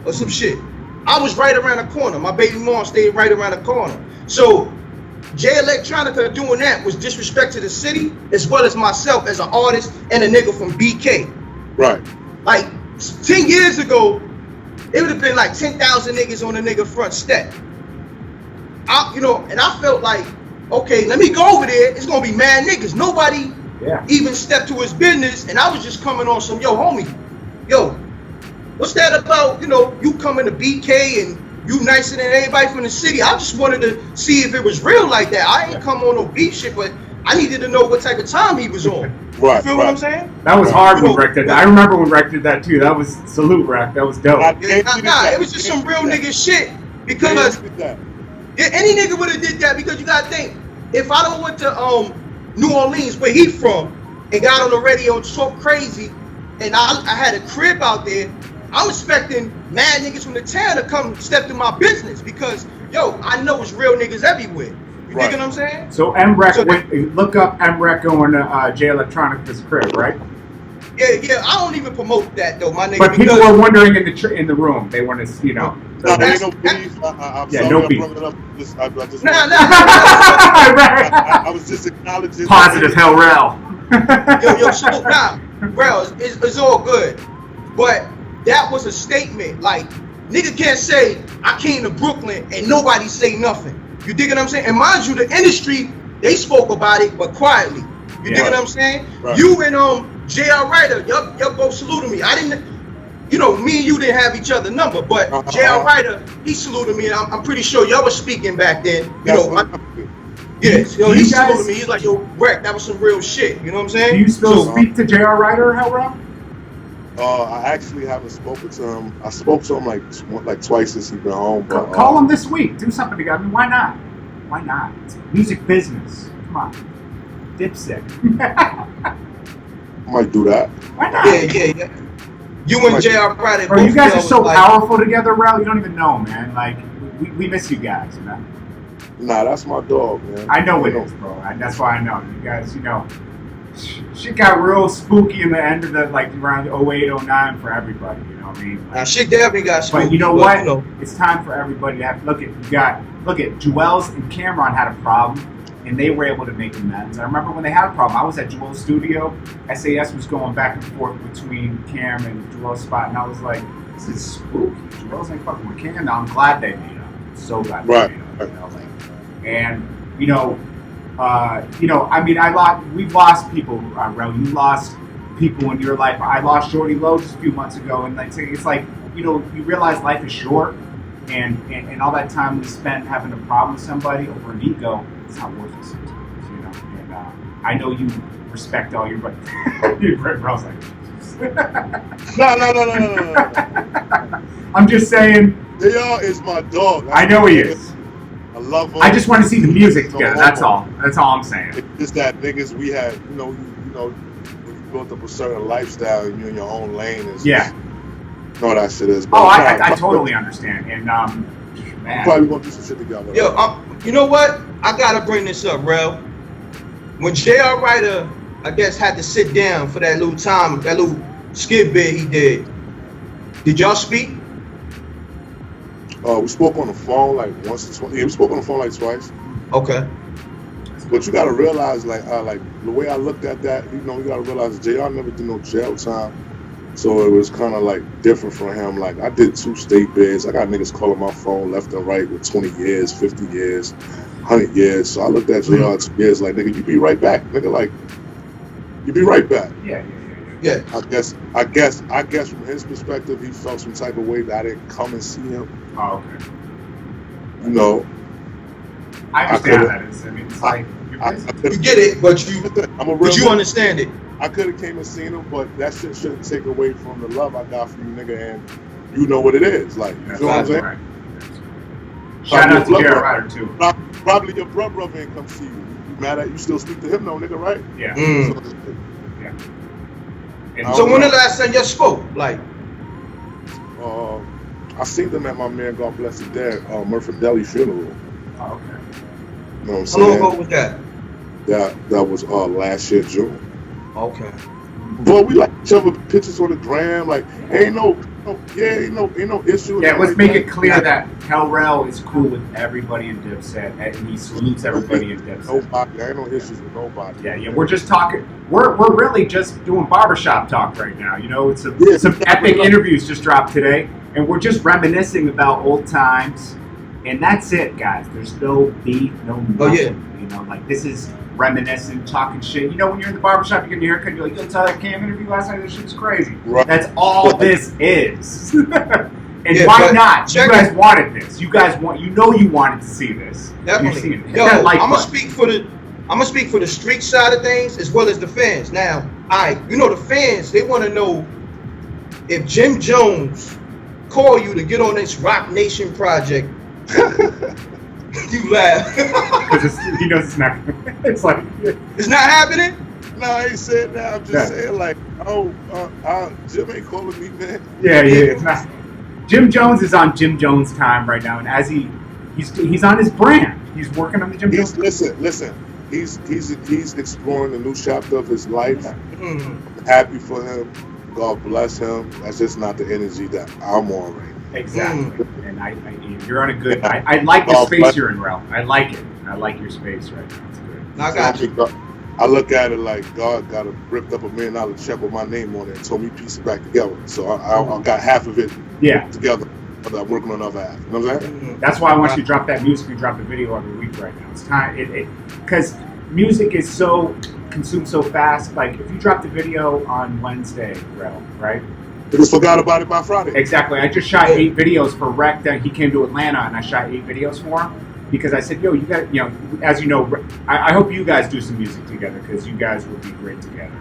or some shit. I was right around the corner. My baby mom stayed right around the corner. So Jay Electronica doing that was disrespect to the city as well as myself as an artist and a nigga from BK. Right. Like 10 years ago, it would have been like 10,000 niggas on a nigga front step. You know, and I felt like, okay, let me go over there. It's gonna be mad niggas. Nobody even stepped to his business, and I was just coming on some, yo, homie, yo, what's that about? You know, you coming to BK and you nicer than everybody from the city. I just wanted to see if it was real like that. I ain't come on no beef shit, but I needed to know what type of time he was on. Right. You feel what I'm saying? That was hard when Rec did that. I remember when Rec did that too. That was salute, Rec. That was dope. It was just some real nigga shit. Because any nigga would have did that, because you gotta think, if I don't went to New Orleans, where he from, and got on the radio and talk crazy, and I had a crib out there, I'm expecting mad niggas from the town to come step to my business, because yo, I know it's real niggas everywhere. You dig what I'm saying? So M-Rec, look up M-Rec going to Jay Electronica's crib, right? Yeah, I don't even promote that though, my nigga. But people were wondering in the room. They want to, you know. No, there ain't no beef. I'm sorry no beef. I brought it up. I was just acknowledging. Positive hell, Rell. yo, so Rell, it's all good. But that was a statement. Like, nigga can't say, I came to Brooklyn and nobody say nothing. You dig what I'm saying? And mind you, the industry, they spoke about it, but quietly. You dig what I'm saying? Right. You and J.R. Ryder, y'all both saluted me. you know, me and you didn't have each other's number, but J.R. Ryder, he saluted me, and I'm pretty sure y'all was speaking back then. You know, yes, you know, he saluted me. He's like, yo, Breck, that was some real shit. You know what I'm saying? Do you still speak to J.R. Ryder, Rell? I actually haven't spoken to him. I spoke to him like twice since he's been home. But, call him this week. Do something together. I mean, why not? Why not? It's music business. Come on. Dipset. I might do that. Why not? Yeah. You and J.R. Ryder. Bro, you guys are so powerful together, Rell. You don't even know, man. Like, we miss you guys, you know? Nah, that's my dog, man. I know it is, bro. That's why I know. You guys, you know, shit got real spooky in the end of the, like, around 08, 09 for everybody, you know what I mean? Like, shit definitely got spooky. But you know what? You know, it's time for everybody to have, look at Juelz and Camron had a problem, and they were able to make amends. I remember when they had a problem, I was at Juelz's studio. SAS was going back and forth between Cam and Juelz's spot, and I was like, this is spooky. Juelz ain't fucking with Cam. Now I'm glad they made up. So glad they made up. You know? And I mean, we've lost people, Rell. You lost people in your life. I lost Shorty Lowe just a few months ago, and like it's like, you know, you realize life is short, and all that time we spent having a problem with somebody over an ego, it's not worth it sometimes, you know. And I know you respect all your, but Rell's like, No. I'm just saying. JR is my dog. I know he is. I love him. I just want to see the music together. That's all. That's all I'm saying. It's just that niggas we had, you know, when you built up a certain lifestyle and you're in your own lane. It's you know that shit is. Oh, I totally understand. And man, probably gonna do some shit together. Yo, you know what? I gotta bring this up, Rell. When J.R. Ryder, I guess, had to sit down for that little time, that little skit bit he did y'all speak? We spoke on the phone like once or twice. Yeah, we spoke on the phone like twice. Okay. But you gotta realize, like the way I looked at that, you know, you gotta realize JR never did no jail time. So it was kind of like different for him. Like I did 2 state bids. I got niggas calling my phone left and right with 20 years, 50 years, 100 years. So I looked at JR 2 years like, nigga, you be right back. Nigga, like, you be right back. Yeah. I guess from his perspective, he felt some type of way that I didn't come and see him. Oh, okay. You know. I understand that. I mean, it's like, you get it, but you understand it. I could have came and seen him, but that shit shouldn't take away from the love I got from you, nigga, and you know what it is. Like, you know what I'm saying? Right. Shout out to J.R. Ryder, too. Probably your brother ain't come see you. You mad at you still speak to him, though, nigga, right? Yeah. So when the last time you spoke? Like, I seen them at my man, God bless his dad, Murphy Deli funeral. Oh, okay. You know what I'm saying? How long ago was that? That was last year, June. Okay. But we like each other pictures on the gram, like ain't no issue. Yeah, let's make it clear that Rell is cool with everybody in Dipset, and he salutes everybody in Dipset. Nobody, ain't no issues with nobody. Yeah, we're just talking. We're really just doing barbershop talk right now. You know, some epic interviews just dropped today, and we're just reminiscing about old times, and that's it, guys. There's no beef, no nothing. Oh yeah. You know, like this is reminiscing, talking shit. You know, when you're in the barbershop, you get your haircut, you're like, yo, saw that Cam interview last night? This shit's crazy. Right. That's all this is. And why not? You guys wanted this. You guys you wanted to see this. Definitely. Yo, I'm gonna speak for the street side of things as well as the fans. Now, you know the fans, they want to know if Jim Jones call you to get on this Rock Nation project. You laugh. Because he knows it's not. It's like it's not happening. No, I ain't saying that. I'm just saying like, Jim ain't calling me, man. Yeah, it's not. Jim Jones is on Jim Jones time right now, and as he's on his brand. He's working on the Jim Jones. Listen. He's exploring a new chapter of his life. Happy for him. God bless him. That's just not the energy that I'm on right now. Exactly. And you're on a good. I like the space you're in, Rell. I like it. I like your space right now. It's good. I got you. I look at it like God got ripped up $1 million check with my name on it and told me piece it back together. So I got half of it together. But I'm working on the other half. You know what I'm saying? That's why I want you to drop that music. We drop the video every week right now. It's time. Because music is so consumed so fast. Like if you drop the video on Wednesday, Rell, right? They just forgot about it by Friday. Exactly. I just shot 8 videos for Rec. That he came to Atlanta, and I shot 8 videos for him because I said, "Yo, you got, as you know, I hope you guys do some music together because you guys would be great together.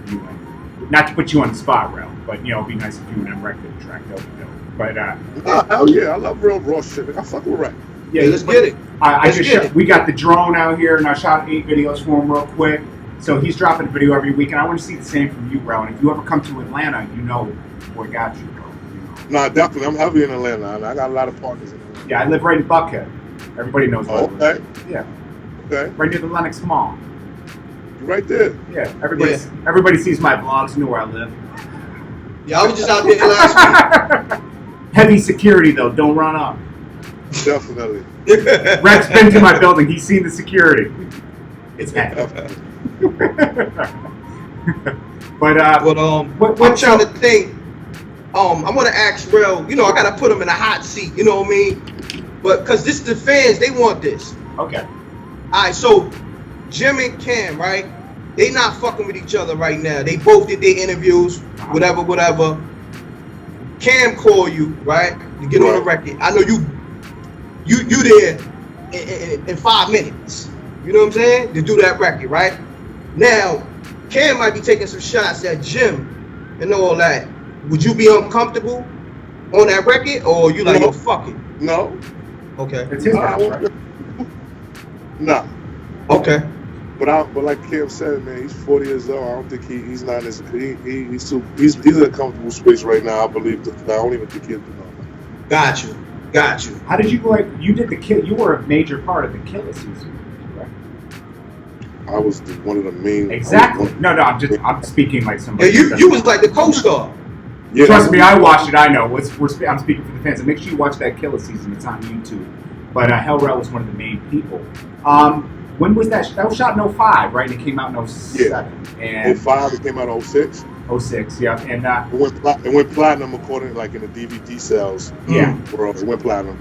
You and, not to put you on the spot, Rell, but it'd be nice if you and Rec did a track. That would be dope. But hell yeah, I love real raw shit. I fuck with Rec. Yeah, let's get it. We got the drone out here, and I shot 8 videos for him real quick. So he's dropping a video every week, and I want to see the same from you, Rell. And if you ever come to Atlanta, boy, got you, bro. Nah, definitely. I'm heavy in Atlanta. I got a lot of partners in Atlanta. Yeah, I live right in Buckhead. Everybody knows where I live. Okay. Yeah. Okay. Right near the Lenox Mall. You're right there. Yeah. Everybody sees my vlogs, know where I live. Yeah, I was just out there last week. Heavy security though. Don't run up. Definitely. Rex's been to my building. He's seen the security. It's heavy. But I'm trying to think. I want to ask Rell. I gotta put him in a hot seat. You know what I mean? But because this is the fans, they want this. Okay. All right. So Jim and Cam, right? They not fucking with each other right now. They both did their interviews, whatever. Cam call you, right? You get on the record. I know you there in 5 minutes. You know what I'm saying? To do that record, right? Now, Cam might be taking some shots at Jim and all that. Would you be uncomfortable on that record, or you like, yo, fuck it? No. Okay. It's his house, right? Nah. Okay. But like Cam said, man, he's 40 years old. I don't think he's not as he's in a comfortable space right now. I believe that I don't even think he'll do nothing. Got you. How did you you did the kill? You were a major part of the Killer season, right? I was one of the main. Exactly. No, I'm speaking like somebody. Yeah, you was like the co-star. Yeah. Trust me, I watched it. I know. I'm speaking for the fans. And make sure you watch that Killer season. It's on YouTube. But Rell was one of the main people. When was that? That was shot in 05, right? And it came out in 07. Yeah. And 05, it came out in 06. 06, yeah. And it went platinum according like in the DVD sales. Yeah. World. It went platinum.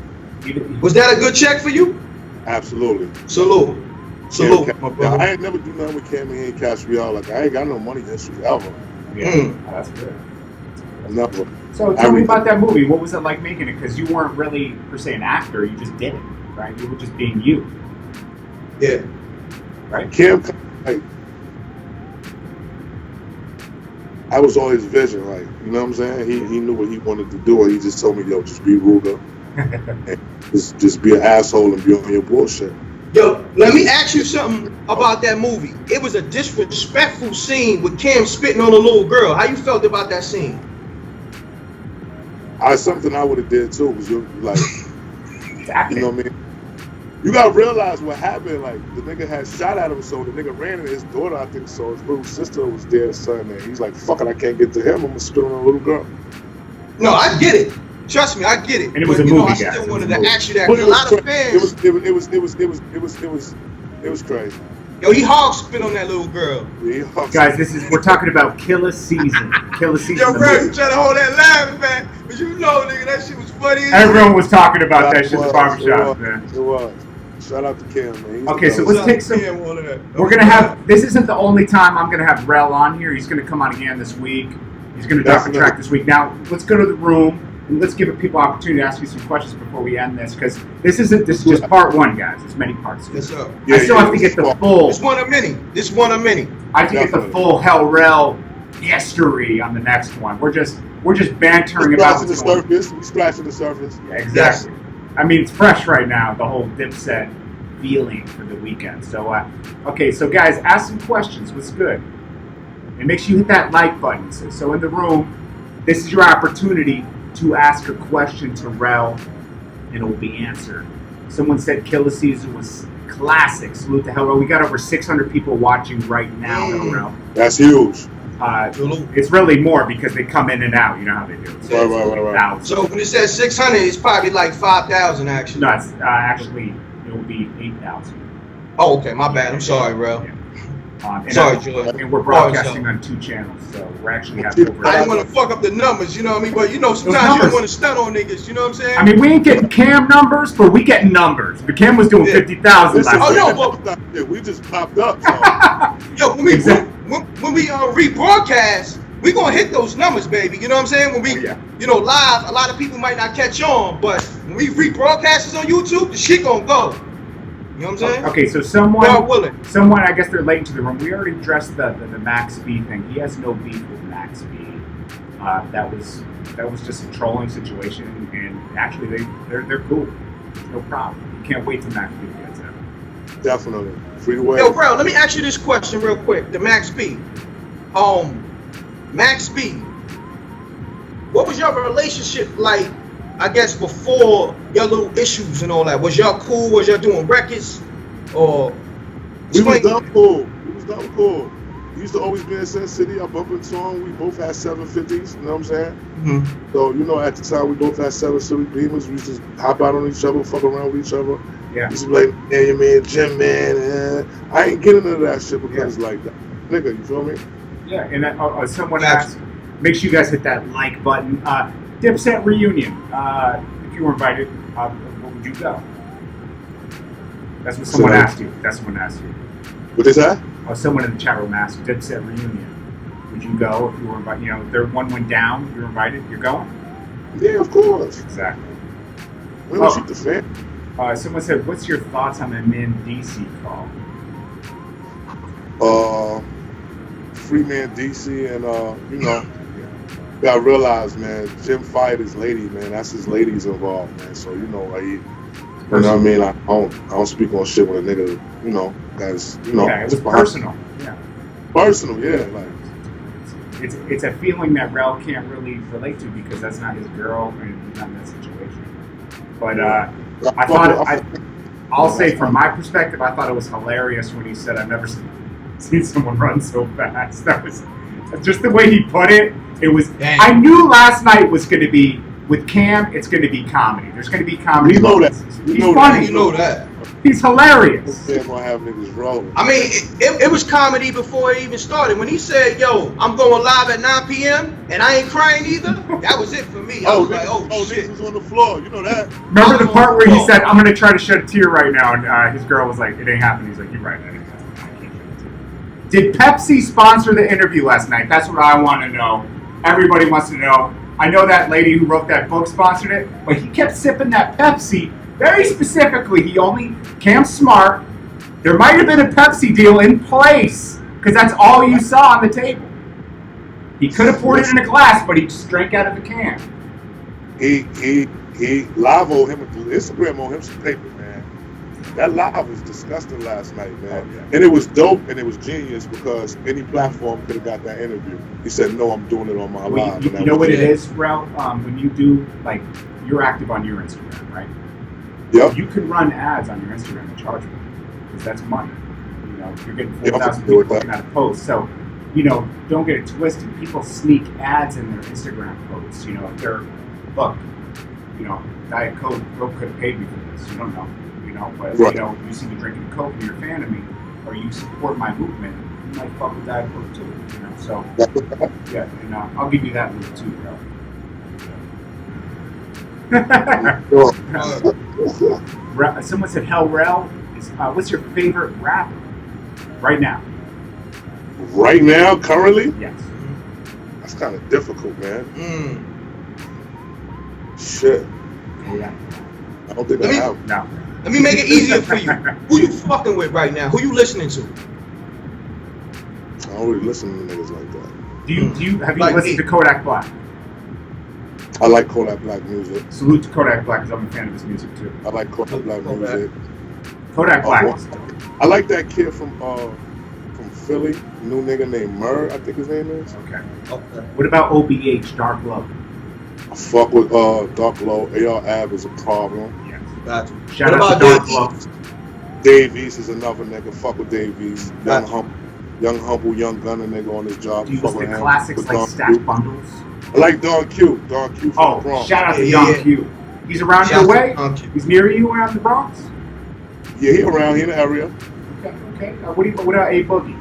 Was that a good check for you? Absolutely. Salute. My brother. I ain't never do nothing with Cam. He ain't cash me out. Like I ain't got no money history ever. Yeah, that's good. Never. So tell me about that movie. What was it like making it? Because you weren't really per se an actor. You just did it, right? You were just being you. Yeah. Right. Cam, like, I was always vision, like, you know what I'm saying? He knew what he wanted to do, and he just told me, yo, just be Ruger, and just be an asshole and be on your bullshit. Yo, let me ask you something about that movie. It was a disrespectful scene with Cam spitting on a little girl. How you felt about that scene? Something I would have did too, because you're like, Exactly. You know what I mean? You gotta realize what happened. Like the nigga had shot at him, so the nigga ran into his daughter. I think so. His little sister was there, son. And he's like, "Fuck it, I can't get to him. I'm gonna spit on a little girl." No, I get it. Trust me, I get it. And it was a movie, I guys. still wanted to ask you that. But a lot of fans. It was crazy. Yo, he hog spit on that little girl. Yeah, Guys, we're talking about Killer season. Killer season. Yo, bro, you trying to hold that laugh, man? But you know, nigga, that shit was funny. Everyone was talking about that shit in the barbershop, man. It was. Shout out to Cam, man. Okay, so let's take some. We're gonna have. This isn't the only time I'm gonna have Rell on here. He's gonna come on again this week. He's gonna drop a track this week. Now let's go to the room and let's give people opportunity to ask you some questions before we end this, because this is just part one, guys. There's many parts. Yes, sir. I still have to get the full. It's one of many. I have to get the full Rell history on the next one. We're just bantering about the surface. We splashing the surface. Yeah, exactly. Yes. I mean, it's fresh right now, the whole Dipset feeling for the weekend. So, okay, so guys, ask some questions. What's good? And make sure you hit that like button. So in the room, this is your opportunity to ask a question to Rell, and it will be answered. Someone said Killer Season was classic. Salute to Rell. We got over 600 people watching right now, Rell. That's huge. It's really more because they come in and out. You know how they do. So right. So when it says 600, it's probably like 5,000 actually. No, it's actually it will be 8,000. Oh, okay. My bad. I'm sorry, Rell. Yeah. Sorry, Juelz. And we're broadcasting on 2 channels, so we're actually having over. I didn't want to fuck up the numbers, you know what I mean? But you know, sometimes you don't want to stunt on niggas, you know what I'm saying? I mean, we ain't getting Cam numbers, but we getting numbers. The Cam was doing 50,000 last week. Oh no, we just popped up. So. Yo, when we rebroadcast, we gonna hit those numbers, baby. You know what I'm saying? When we, you know, live, a lot of people might not catch on, but when we rebroadcast this on YouTube, the shit gonna go. You know what I'm saying? Okay, so someone, I guess they're late to the room. We already addressed the Max B thing. He has no beef with Max B. That was just a trolling situation, and actually they're cool. No problem. You can't wait till Max B gets out. Definitely. Free to wear. Yo, bro, let me ask you this question real quick. The Max B. Max B, what was your relationship like, I guess, before your little issues and all that? Was y'all cool? Was y'all doing records? Or we was dumb cool. We used to always be in Sin City. I bumped into him. We both had 750s, you know what I'm saying? Mm-hmm. So, you know, at the time we both had 7 Series Beamers. We used to hop out on each other, fuck around with each other. Yeah. Used to be like, yeah, your man, Jim, man. I ain't getting into that shit because like that. Nigga, you feel me? Yeah, and someone asked, make sure you guys hit that like button. Dipset reunion. If you were invited, what would you go? That's what someone asked you. What is that? Someone in the chat room asked, Dipset reunion. Would you go if you were invited? You know, if one went down, you're invited, you're going? Yeah, of course. Exactly. We don't shoot the fan. Someone said, what's your thoughts on the Min DC call? Free man DC, and you know, you gotta realize, man, Jim fired his lady, man. That's his ladies involved, man. So you know, like, you know what I mean? I don't speak on shit with a nigga, you know, that's, you know, yeah, it was personal. Yeah, personal, yeah. Like, it's a feeling that Rell can't really relate to because that's not his girl and he's not in that situation. But I'll say from my perspective, I thought it was hilarious when he said, "I've never seen someone run so fast." That was just the way he put it. It was. Dang. I knew last night was going to be with Cam. It's going to be comedy. There's going to be comedy. You know that. He's funny. You know that. He's hilarious. Gonna have niggas rolling. I mean, it was comedy before it even started. When he said, "Yo, I'm going live at 9 p.m. and I ain't crying either," that was it for me. I was like, "Oh shit!" Niggas was on the floor. You know that. Remember the part where he said, "I'm going to try to shed a tear right now," and his girl was like, "It ain't happening." He's like, "You're right. It ain't happening." Did Pepsi sponsor the interview last night? That's what I want to know. Everybody wants to know. I know that lady who wrote that book sponsored it, but he kept sipping that Pepsi very specifically. Cam's smart. There might have been a Pepsi deal in place because that's all you saw on the table. He could have poured it in a glass, but he just drank out of the can. He live owed him, Instagram owed him some paper, man. That live was disgusting last night, man. Oh, yeah. And it was dope and it was genius because any platform could have got that interview. He said, "No, I'm doing it on my live." You know what it is, Rell? When you do, like, you're active on your Instagram, right? Yep. You can run ads on your Instagram and charge them because that's money. You know, you're getting 4,000 people looking at a post. So, you know, don't get it twisted. People sneak ads in their Instagram posts. You know, if they're, look, you know, Diet Coke could have paid me for this. You don't know. You know, but right. You know, you see me drinking Coke and you're a fan of me, or you support my movement, you might fuck with Diet Coke too. You know, so yeah, and I'll give you that move too, bro. Someone said, "Hell, Rell, what's your favorite rapper right now?" Right now, currently? Yes. That's kind of difficult, man. Shit. Yeah. I don't think I have. No. Let me make it easier for you. Who you fucking with right now? Who you listening to? I don't really listen to niggas like that. Have you listened to Kodak Black? I like Kodak Black music. Salute to Kodak Black because I'm a fan of his music too. I like Kodak Black music. Kodak Black. I like that kid from Philly, new nigga named Murr, I think his name is. Okay. What about OBH, Dark Low? I fuck with Dark Low. AR Ab is a problem. Yes. Gotcha. Shout out to Dark Low. Dave East is another nigga. Fuck with Dave East. Young humble, young gunner nigga on his job. Do you listen to classics like Stack Bundles? I like Don Q. Don Q from the Bronx. Shout out to Don Q. He's around your way? He's near you around the Bronx? Yeah, he around here in the area. Okay. What about A Boogie?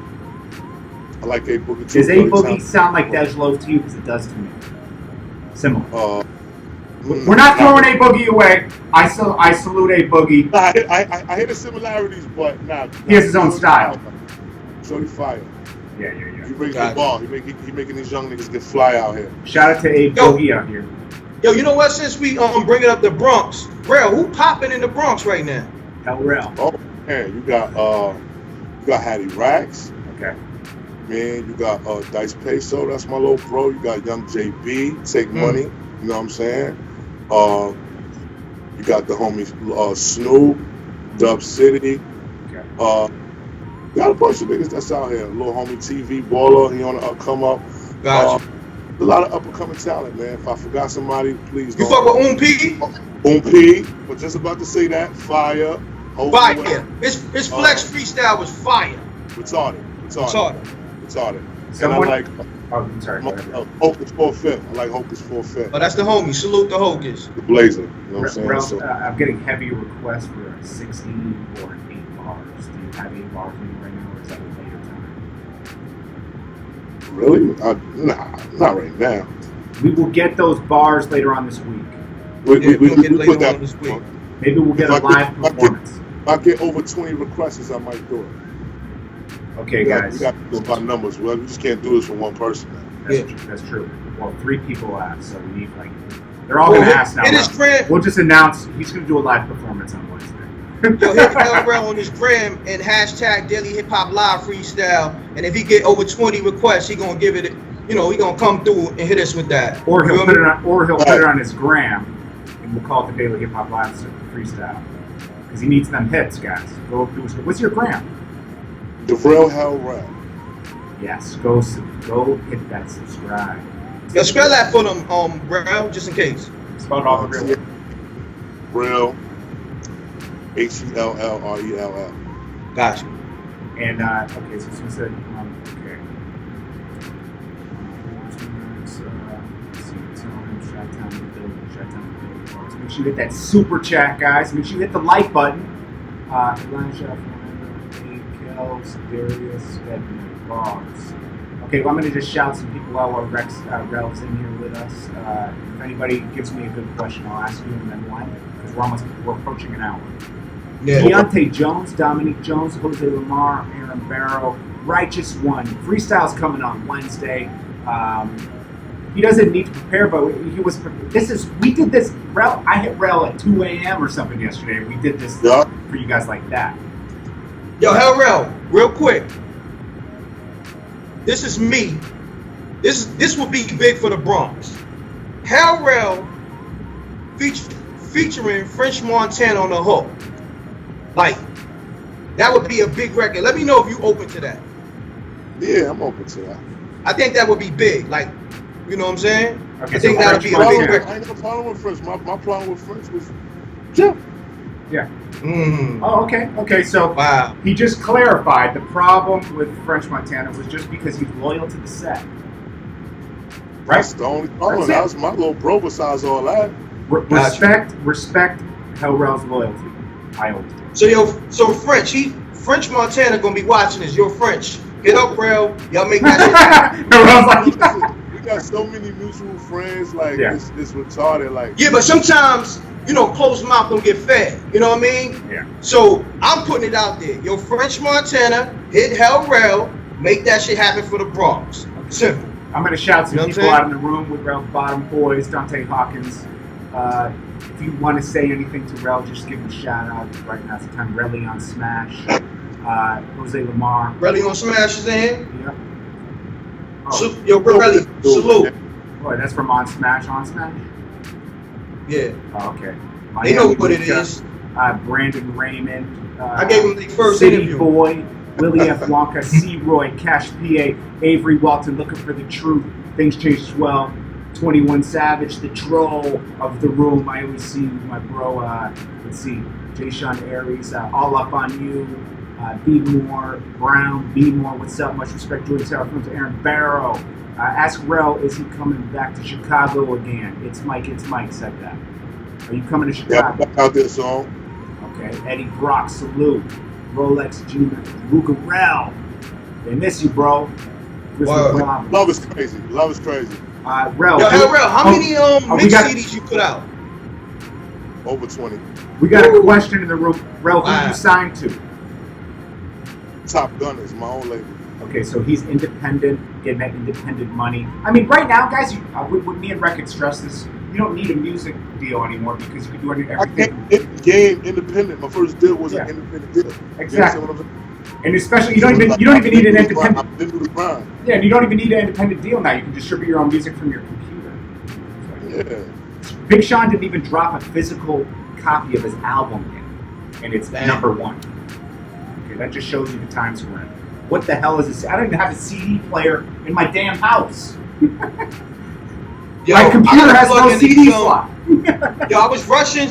I like A Boogie too. Does A Boogie sound like Dej Loaf to you? Because it does to me. Similar. We're not throwing A Boogie away. I salute A Boogie. I hear the similarities, but nah. He has his own style. Shorty fire. Yeah. He raised the bar. He making these young niggas get fly out here. Shout out to Abe Boogie out here. Yo, you know what? Since we bringing up the Bronx, Rell, who popping in the Bronx right now? Hell Rell. Oh man, you got Hattie Racks. Okay. Man, you got Dice Peso. That's my little bro. You got Young JB. Take Money. You know what I'm saying? You got the homie Snoop, Dub City. Okay. Got a bunch of niggas that's out here. Little homie TV Baller, he on the come up. Gotcha. A lot of up and coming talent, man. If I forgot somebody, please don't. You fuck with P? P, but just about to say that. Fire. Fire. His flex freestyle was fire. Retarded. Someone, and I like. Oh, I'm sorry. Hocus 4/5. I like Hocus 4/5. Oh, that's the homie. Salute the Hocus. The Blazer. You know what I'm saying? I'm getting heavy requests for a 16 or an 8 bars. Do you have 8 bars for me right now, or is that a later time? Really? Nah, not right now. We will get those bars later on this week. We later put that on this week. Maybe we'll get a live performance. If I get over 20 requests, I might do it. Okay, guys. We got to do about numbers. Well, we just can't do this for one person. That's true. Well, 3 people asked, so we need they're all going to ask now. We'll just announce he's going to do a live performance on Wednesday. Yo, hit Rell on his gram and hashtag Daily Hip Hop Live Freestyle. And if he get over 20 requests, he gonna give it. He gonna come through and hit us with that. Or he'll put it on his gram, and we'll call it the Daily Hip Hop Live Freestyle. Because he needs them hits, guys. Go through. What's your gram? The Rell Hell Rell. Yes, go hit that subscribe. Yo, spell that for them, Rell, just in case. Spell it all the real. Rell. HELLRELL. Gotcha. And okay, so we said okay. So make sure you hit that super chat, guys. Make sure you hit the like button. Elijah, Kells, Darius, Edmund, Bars. Okay, well, I'm going to just shout some people out while Rell's in here with us. If anybody gives me a good question, I'll ask you and then one, because we're approaching an hour. Yeah. Deontay Jones, Dominique Jones, Jose Lamar, Aaron Barrow, Righteous One. Freestyle's coming on Wednesday. He doesn't need to prepare, but he was. We did this. Rell, I hit Rell at 2 a.m. or something yesterday. We did this for you guys like that. Yo, Hell Rell, real quick. This is me. This will be big for the Bronx. Hell Rell featuring French Montana on the hook. Like, that would be a big record. Let me know if you open to that. Yeah, I'm open to that. I think that would be big. Like, you know what I'm saying? Okay, I think that would be a big record. I ain't got a problem with French. My problem with French was Jeff. Yeah. Mm. Oh, okay. Okay, so wow. He just clarified the problem with French Montana was just because he's loyal to the set. Right? That's the only problem. That was my little bro besides all that. Respect Hell Rell's loyalty. I always do. So French Montana gonna be watching this. You're French. Hit up Rell. Y'all make that shit. We got so many mutual friends. Like it's retarded. Like but sometimes closed mouth don't get fed. You know what I mean? Yeah. So I'm putting it out there. Yo, French Montana, hit Hell Rell. Make that shit happen for the Bronx. Simple. I'm gonna shout some people out in the room with Rell's Bottom Boys, Dante Hawkins. If you want to say anything to Rell, just give him a shout out. Right now, it's the time. Relly on Smash. Jose Lamar. Relly on Smash is in here? Yeah. Oh. Yo, Relly, salute. Boy, that's from On Smash. On Smash? Yeah. Oh, okay. They know what it is. Brandon Raymond. I gave him the first City interview. Boy. Willie F. Wonka. C-Roy. Cash PA. Avery Walton. Looking for the truth. Things Change as well. 21 Savage, the troll of the room. I always see my bro, let's see, Jay Sean Aries, All Up on You, B Moore, Brown, B Moore, what's up? Much respect, JordanTower Films, Aaron Barrow. Ask Rell, is he coming back to Chicago again? It's Mike said that. Are you coming to Chicago? Yeah, out there, song. Okay, Eddie Brock, salute. Rolex G, Luca Rell. They miss you, bro. Love is crazy. Love is crazy. Rell. Yo, Rell, how many mix CDs you put out? Over 20. We got a question in the room. Rell, who you signed to? Top Gunners, my own label. Okay, so he's independent, getting that independent money. I mean, right now, guys, with me and Rec could stress this, you don't need a music deal anymore because you can do everything. Game independent. My first deal was an independent deal. Exactly. And especially, you don't even need an independent. I've been through the grind. Yeah, and you don't even need an independent deal now. You can distribute your own music from your computer. Yeah. Big Sean didn't even drop a physical copy of his album yet, and it's #1. Okay, that just shows you the times we're in. What the hell is this? I don't even have a CD player in my damn house. My computer has no CD slot. Yo, I was rushing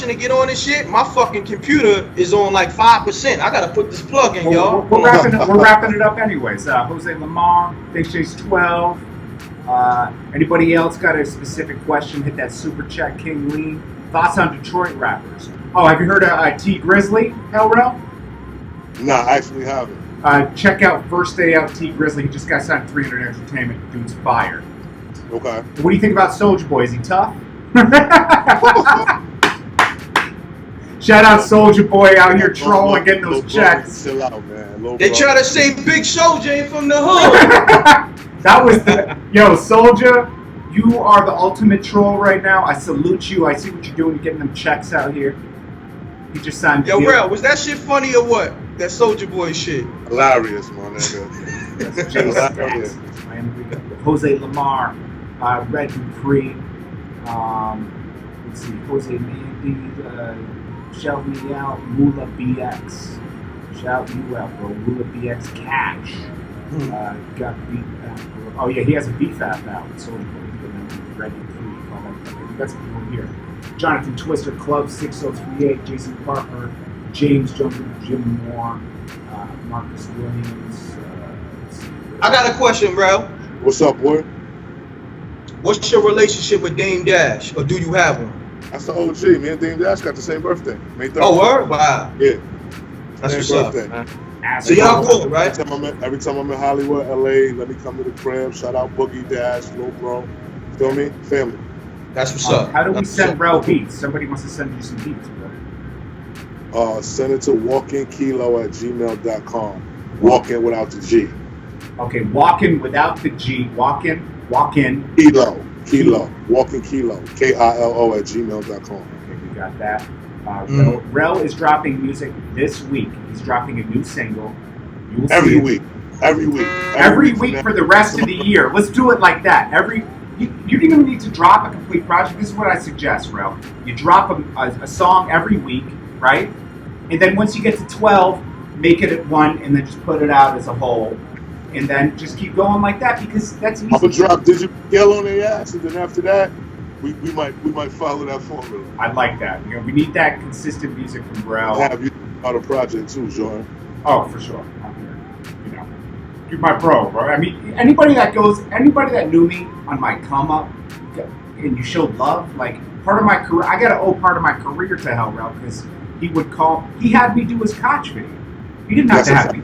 to get on this shit. My fucking computer is on like 5%. I gotta put this plug in, y'all. We're wrapping it up anyways. Jose Lamar, Big Chase 12. Anybody else got a specific question? Hit that super chat, King Lee. Thoughts on Detroit rappers? Oh, have you heard of T Grizzly, Rell? Nah, I actually haven't. Check out First Day Out T Grizzly. He just got signed to 300 Entertainment. Dude's fire. Okay. What do you think about Soulja Boy? Is he tough? Shout out Soulja Boy out here trolling, getting those checks. Chill out, man. They try to say Big Soulja ain't from the hood. That was Soulja, you are the ultimate troll right now. I salute you. I see what you're doing, getting them checks out here. He just signed. Yo, Rell, was that shit funny or what? That Soulja Boy shit. Hilarious, my nigga. Jose Lamar, Red Dupree. Let's see, Jose Mandy. Shout me out, Mula BX. Shout you out, bro. Mula BX Cash. Got beat. Oh yeah, he has a BFAP out. So Red Dupree. We got some people here. Jonathan Twister, Club 6038, Jason Parker, James Jones, Jim Moore, Marcus Williams. I got a question, bro. What's up, boy? What's your relationship with Dame Dash, or do you have one? That's the OG. Me and Dame Dash got the same birthday, May 3rd. Oh, word? Wow. Yeah. That's what's birthday. Up. So y'all cool, right? Every time I'm in Hollywood, LA, let me come to the crib. Shout out Boogie Dash, Lil Bro. Feel me? Family. That's what's up. How do we send Rell beats? Somebody wants to send you some beats, bro. Send it to walkinkilo@gmail.com. Walk-in without the G. Okay, walk-in without the G. Walk-in. Kilo. Walkinkilo. KILO@gmail.com. Okay, we got that. Rell is dropping music this week. He's dropping a new single. You will Every see week for the rest of the year. Let's do it like that. You don't even need to drop a complete project. This is what I suggest, Rell. You drop a song every week, right? And then once you get to 12, make it at 1, and then just put it out as a whole. And then just keep going like that, because that's easy. I'm gonna drop Digital Yell on their ass, and then after that, we might follow that formula. I like that. We need that consistent music from Rell. Have you about a project too, Jordan? Oh, for sure. I'm here. You're my bro. I mean, anybody that knew me on my come up, and you showed love, like part of my career. I gotta owe part of my career to Rell, because he had me do his Koch video. He didn't have to have me.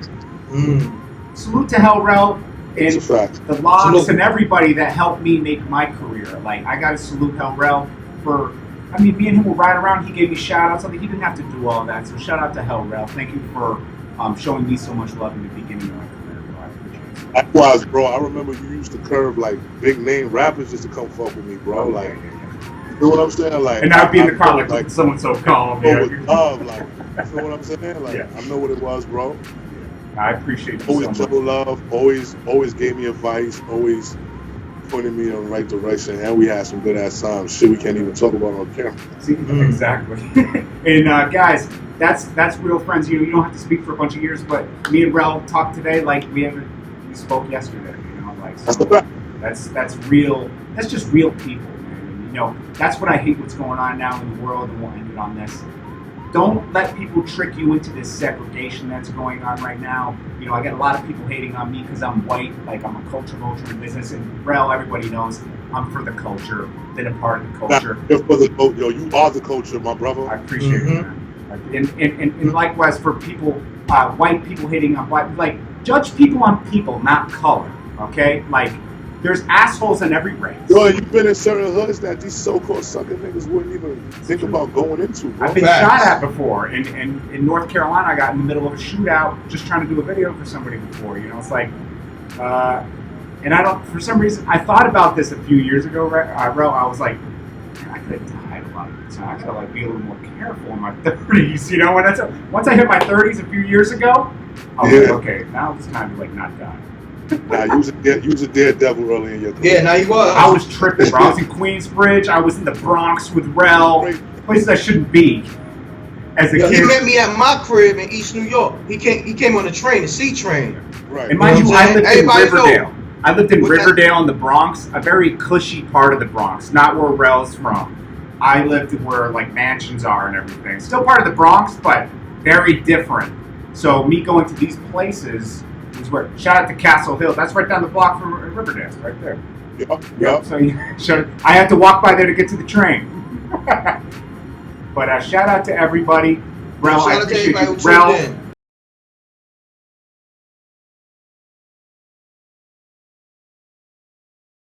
Salute to Rell and the Locks and everybody that helped me make my career. Like, I gotta salute Rell for. I mean, me and him will ride around. He gave me shout outs. He didn't have to do all that. So shout out to Rell. Thank you for showing me so much love in the beginning of my career, bro. I appreciate it. Likewise, bro. I remember you used to curve like big name rappers just to come fuck with me, bro. You know what I'm saying? Like, and I'd be in the car like someone so calm. With love, like, you know what I'm saying? Like, I know what it was, bro. I appreciate it. Always total love. Always gave me advice. Always pointed me in the right direction. And we had some good ass times. Shit, we can't even talk about on camera. See, exactly. And guys, that's real friends. You don't have to speak for a bunch of years, but me and Rell talked today like we spoke yesterday. That's real. That's just real people, man. And, that's what I hate. What's going on now in the world, and we'll end it on this. Don't let people trick you into this segregation that's going on right now. I got a lot of people hating on me because I'm white, like I'm a culture vulture in business. And Rell, everybody knows I'm for the culture, been a part of the culture. You're for the culture. Yo, you are the culture, my brother. I appreciate it, man. And likewise for people, white people hating on white, like judge people on people, not color. Okay, like there's assholes in every race. Yo, you've been in certain hoods that these so-called sucker niggas wouldn't even think about going into, bro. I've been shot at before. In North Carolina, I got in the middle of a shootout just trying to do a video for somebody before. You know, it's like, and I don't, for some reason, I thought about this a few years ago, Rell. I was like, man, I could have died a lot of the time. I gotta like be a little more careful in my 30s, you know. And once I hit my 30s a few years ago, I was like, okay, now it's time to like not die. Nah, you was a daredevil early in your career. Yeah, now you was. I was tripping, bro. I was in Queensbridge. I was in the Bronx with Rell, places I shouldn't be. As a kid, he met me at my crib in East New York. He came on the train, the C train. Right. And mind you, I lived in Riverdale. I lived in What's Riverdale in the Bronx, a very cushy part of the Bronx, not where Rell's from. I lived where like mansions are and everything. Still part of the Bronx, but very different. So me going to these places was where. Shout out to Castle Hill. That's right down the block from Riverdale, right there. Yep. So I had to walk by there to get to the train. But shout out to everybody. Rell, I appreciate you. Rell,